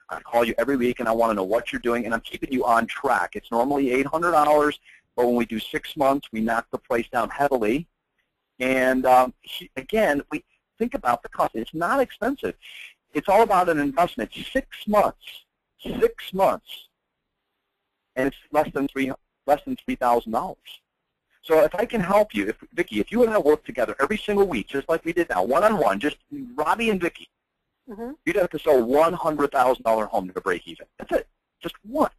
I call you every week, and I want to know what you're doing, and I'm keeping you on track. It's normally $800, but when we do 6 months, we knock the price down heavily. And again, we think about the cost. It's not expensive. It's all about an investment. 6 months. 6 months. And it's less than $3,000. So if I can help you, Vicki, if you and I work together every single week, just like we did now, one-on-one, just Robbie and Vicki, you'd have to sell a $100,000 home to break even. That's it, just one.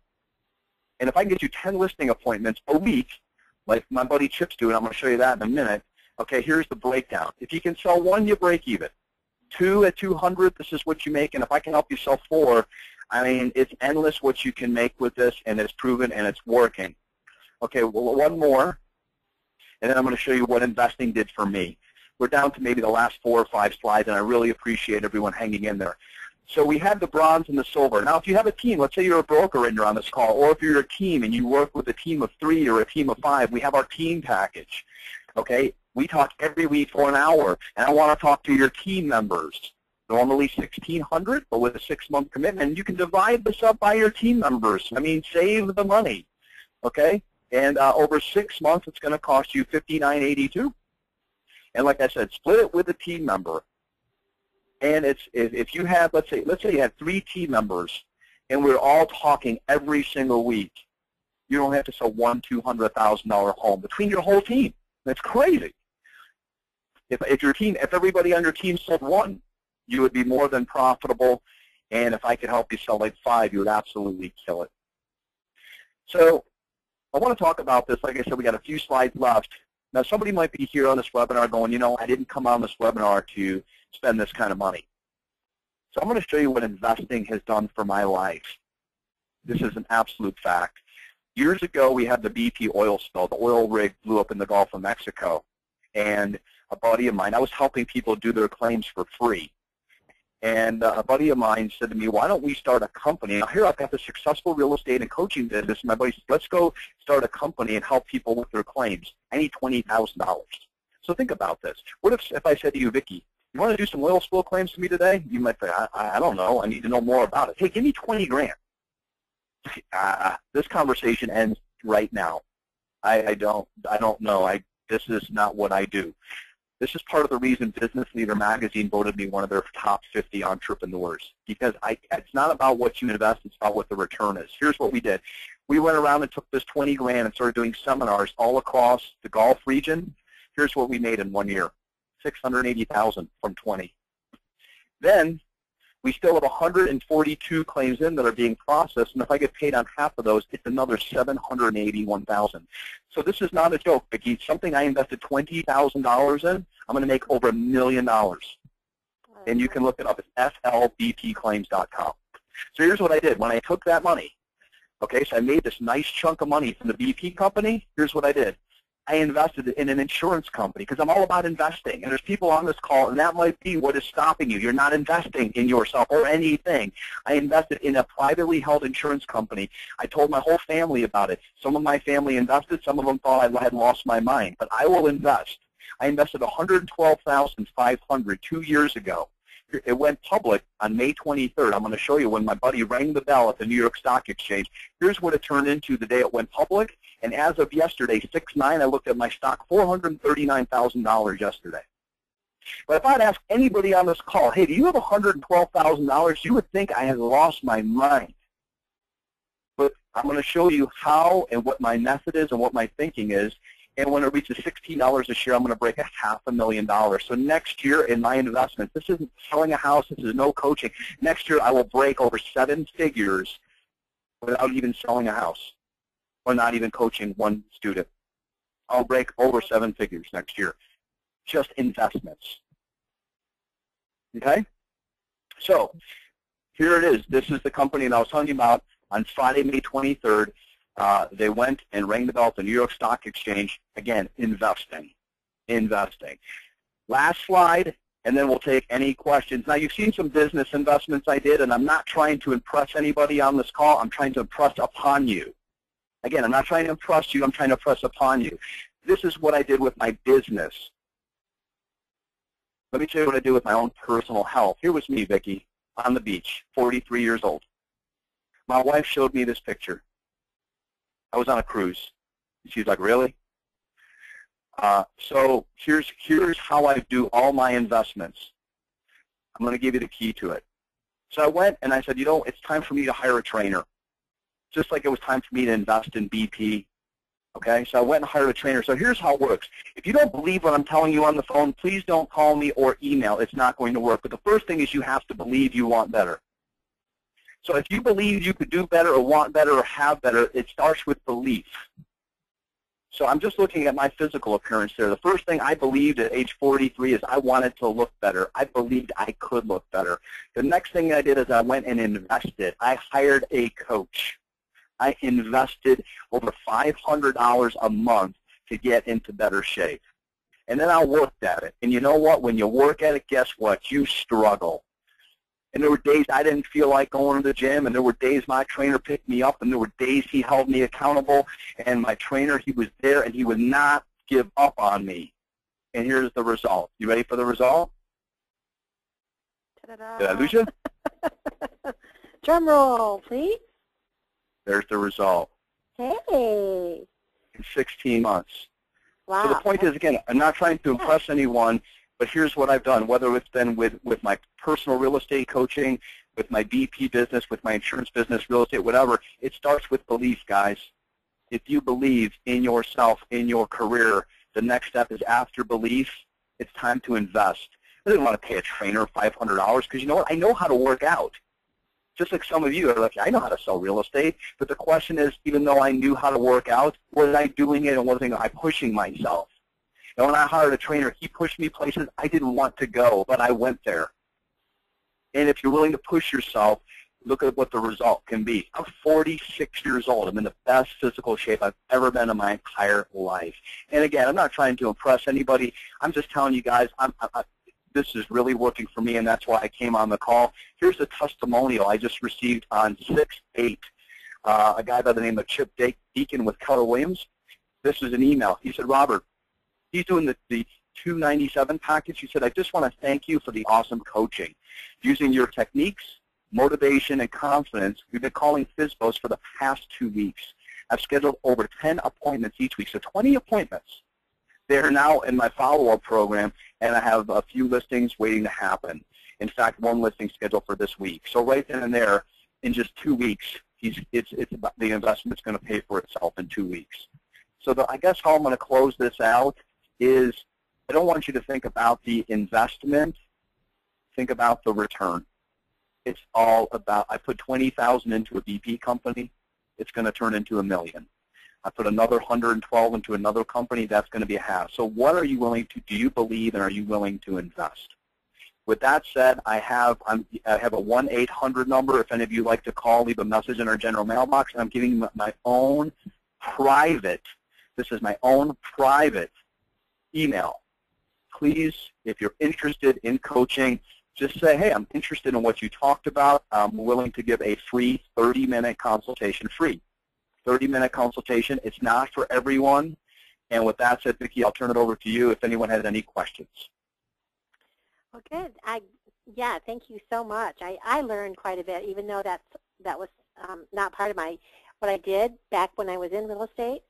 And if I can get you 10 listing appointments a week, like my buddy Chip's doing, I'm going to show you that in a minute. Okay, here's the breakdown. If you can sell 1, you break even. 2 at 200, this is what you make. And if I can help you sell 4, I mean, it's endless what you can make with this, and it's proven, and it's working. Okay, well, 1 more, and then I'm going to show you what investing did for me. We're down to maybe the last 4 or 5 slides, and I really appreciate everyone hanging in there. So we have the bronze and the silver. Now, if you have a team, let's say you're a broker and you're on this call, or if you're a team and you work with a team of 3 or a team of 5, we have our team package. Okay, we talk every week for an hour, and I want to talk to your team members. Normally $1,600, but with a 6-month commitment, you can divide this up by your team members. I mean, save the money, okay? And over 6 months, it's going to cost you $59.82. And like I said, split it with a team member. And it's if you have, let's say you had 3 team members, and we're all talking every single week. You don't have to sell $100,000-$200,000 home between your whole team. That's crazy. If everybody on your team sold 1, you would be more than profitable. And if I could help you sell like 5, you would absolutely kill it. So I want to talk about this. Like I said, we got a few slides left. Now, somebody might be here on this webinar going, you know, I didn't come on this webinar to spend this kind of money. So I'm going to show you what investing has done for my life. This is an absolute fact. Years ago, we had the BP oil spill. The oil rig blew up in the Gulf of Mexico. And a buddy of mine, I was helping people do their claims for free. And a buddy of mine said to me, why don't we start a company? Now, here I've got the successful real estate and coaching business. And my buddy said, let's go start a company and help people with their claims. I need $20,000. So think about this. What if I said to you, Vicki, you want to do some oil spill claims to me today? You might say, I don't know. I need to know more about it. Hey, give me 20 grand. This conversation ends right now. I don't know. This is not what I do. This is part of the reason Business Leader Magazine voted me one of their top 50 entrepreneurs, because it's not about what you invest, it's about what the return is. Here's what we did. We went around and took this 20 grand and started doing seminars all across the Gulf region. Here's what we made in 1 year, $680,000 from 20. Then we still have 142 claims in that are being processed, and if I get paid on half of those, it's another $781,000. So this is not a joke, Vicki. Something I invested $20,000 in, I'm going to make over $1 million. And you can look it up. It's flbpclaims.com. So here's what I did. When I took that money, okay, so I made this nice chunk of money from the BP company. Here's what I did. I invested in an insurance company because I'm all about investing. And there's people on this call, and that might be what is stopping you. You're not investing in yourself or anything. I invested in a privately held insurance company. I told my whole family about it. Some of my family invested. Some of them thought I had lost my mind. But I will invest. I invested $112,500 2 years ago. It went public on May 23rd. I'm going to show you when my buddy rang the bell at the New York Stock Exchange. Here's what it turned into the day it went public. And as of yesterday, 6/9, I looked at my stock, $439,000 yesterday. But if I'd ask anybody on this call, hey, do you have $112,000? You would think I had lost my mind. But I'm going to show you how and what my method is and what my thinking is. And when it reaches $16 a share, I'm going to break $500,000. So next year in my investments, this isn't selling a house. This is no coaching. Next year, I will break over 7 figures without even selling a house or not even coaching one student. I'll break over 7 figures next year, just investments. Okay? So here it is. This is the company that I was telling you about on Friday, May 23rd. They went and rang the bell at the New York Stock Exchange. Again, investing. Last slide, and then we'll take any questions. Now, you've seen some business investments I did, and I'm not trying to impress anybody on this call. I'm trying to impress upon you. Again, I'm not trying to impress you. I'm trying to impress upon you. This is what I did with my business. Let me tell you what I did with my own personal health. Here was me, Vicki, on the beach, 43 years old. My wife showed me this picture. I was on a cruise. She's like, really? So here's how I do all my investments. I'm going to give you the key to it. So I went and I said, you know, it's time for me to hire a trainer, just like it was time for me to invest in BP. Okay, so I went and hired a trainer. So here's how it works. If you don't believe what I'm telling you on the phone, please don't call me or email. It's not going to work. But the first thing is you have to believe you want better. So if you believe you could do better or want better or have better, it starts with belief. So I'm just looking at my physical appearance there. The first thing I believed at age 43 is I wanted to look better. I believed I could look better. The next thing I did is I went and invested. I hired a coach. I invested over $500 a month to get into better shape. And then I worked at it. And you know what? When you work at it, guess what? You struggle. And there were days I didn't feel like going to the gym, and there were days my trainer picked me up, and there were days he held me accountable, and my trainer, he was there, and he would not give up on me. And here's the result. You ready for the result? Ta-da-da. Did I lose you? Drum roll, please. There's the result. Hey. In 16 months. Wow. So the point is, again, I'm not trying to impress anyone. But here's what I've done, whether it's been with my personal real estate coaching, with my BP business, with my insurance business, real estate, whatever. It starts with belief, guys. If you believe in yourself, in your career, the next step is after belief, it's time to invest. I didn't want to pay a trainer $500 because you know what? I know how to work out. Just like some of you are like, I know how to sell real estate. But the question is, even though I knew how to work out, was I doing it and wasn't I pushing myself? And when I hired a trainer, he pushed me places I didn't want to go, but I went there. And if you're willing to push yourself, look at what the result can be. I'm 46 years old. I'm in the best physical shape I've ever been in my entire life. And again, I'm not trying to impress anybody. I'm just telling you guys, this is really working for me, and that's why I came on the call. Here's a testimonial I just received on 6/8. A guy by the name of Chip Deacon with Keller Williams. This is an email. He said, Robert, he's doing the $297 package. He said, I just want to thank you for the awesome coaching. Using your techniques, motivation, and confidence, we've been calling FSBOs for the past 2 weeks. I've scheduled over 10 appointments each week, so 20 appointments. They're now in my follow-up program, and I have a few listings waiting to happen. In fact, one listing scheduled for this week. So right then and there, in just 2 weeks, it's about the investment's going to pay for itself in 2 weeks. So I guess how I'm going to close this out is I don't want you to think about the investment. Think about the return. It's all about, I put $20,000 into a BP company. It's going to turn into $1 million. I put another 112 into another company. That's going to be a half. So what are you willing to, do you believe, and are you willing to invest? With that said, I have a 1-800 number. If any of you like to call, leave a message in our general mailbox. And I'm giving you my own private, this is my own private email. Please, if you're interested in coaching, just say, hey, I'm interested in what you talked about. I'm willing to give a free 30-minute consultation, free 30-minute consultation. It's not for everyone. And with that said, Vicki, I'll turn it over to you if anyone has any questions. Well, good. Yeah, thank you so much. I learned quite a bit, even though that was not part of what I did back when I was in real estate.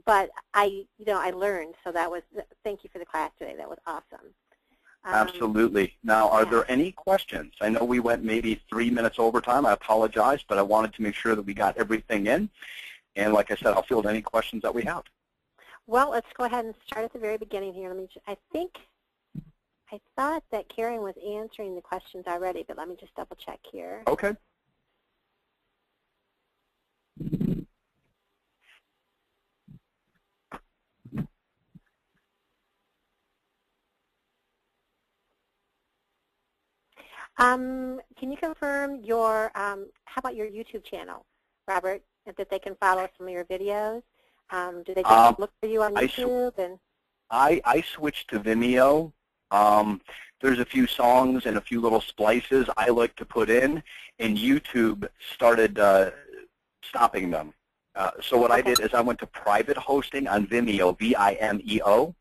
But I learned. So that was, thank you for the class today. That was awesome. Absolutely. Now, are there any questions? I know we went maybe 3 minutes over time. I apologize, but I wanted to make sure that we got everything in. And like I said, I'll field any questions that we have. Well, let's go ahead and start at the very beginning here. I thought that Karen was answering the questions already, but let me just double check here. Okay. Can you confirm your, how about your YouTube channel, Robert, that they can follow some of your videos? Do they just look for you on YouTube? I switched to Vimeo. There's a few songs and a few little splices I like to put in, and YouTube started stopping them. So what I did is I went to private hosting on Vimeo, V-I-M-E-O,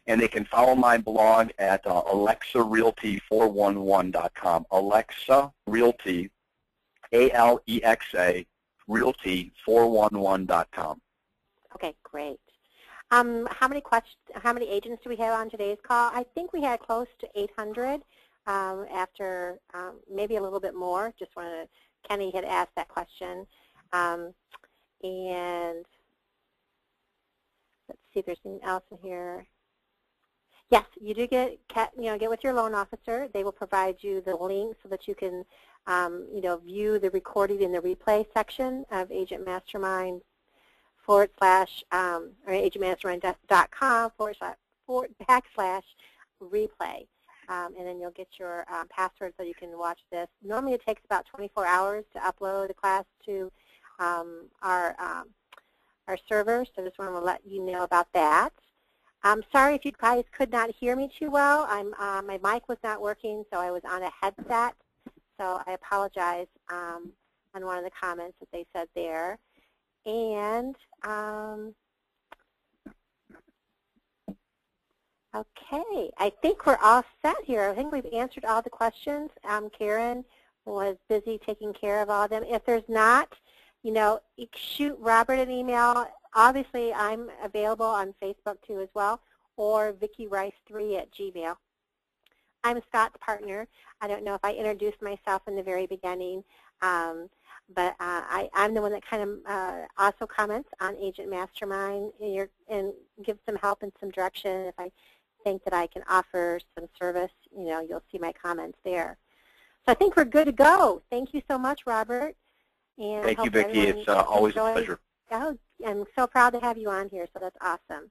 and they can follow my blog at AlexaRealty411.com. Alexa Realty, A-L-E-X-A, Realty411.com. Okay, great. How many agents do we have on today's call? I think we had close to 800 after maybe a little bit more. Just wanted to, Kenny had asked that question. And let's see if there's anything else in here. Yes, you do get with your loan officer. They will provide you the link so that you can view the recording in the replay section of Agent Mastermind or agentmastermind.com/replay. And then you'll get your password so you can watch this. Normally it takes about 24 hours to upload the class to our server, so just want to let you know about that. I'm sorry if you guys could not hear me too well. My mic was not working, so I was on a headset. So I apologize on one of the comments that they said there. And okay, I think we're all set here. I think we've answered all the questions. Karen was busy taking care of all of them. If there's not, shoot Robert an email. Obviously, I'm available on Facebook too as well, or VickiRice3@gmail. I'm Scott's partner. I don't know if I introduced myself in the very beginning, but I'm the one that kind of also comments on Agent Mastermind and gives some help and some direction. If I think that I can offer some service, you'll see my comments there. So I think we're good to go. Thank you so much, Robert. And thank you, Vicki. It's always a pleasure. Oh, I'm so proud to have you on here, so that's awesome.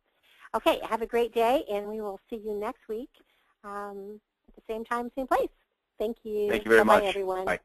Okay, have a great day, and we will see you next week at the same time, same place. Thank you. Thank you very much. Bye, everyone. Bye.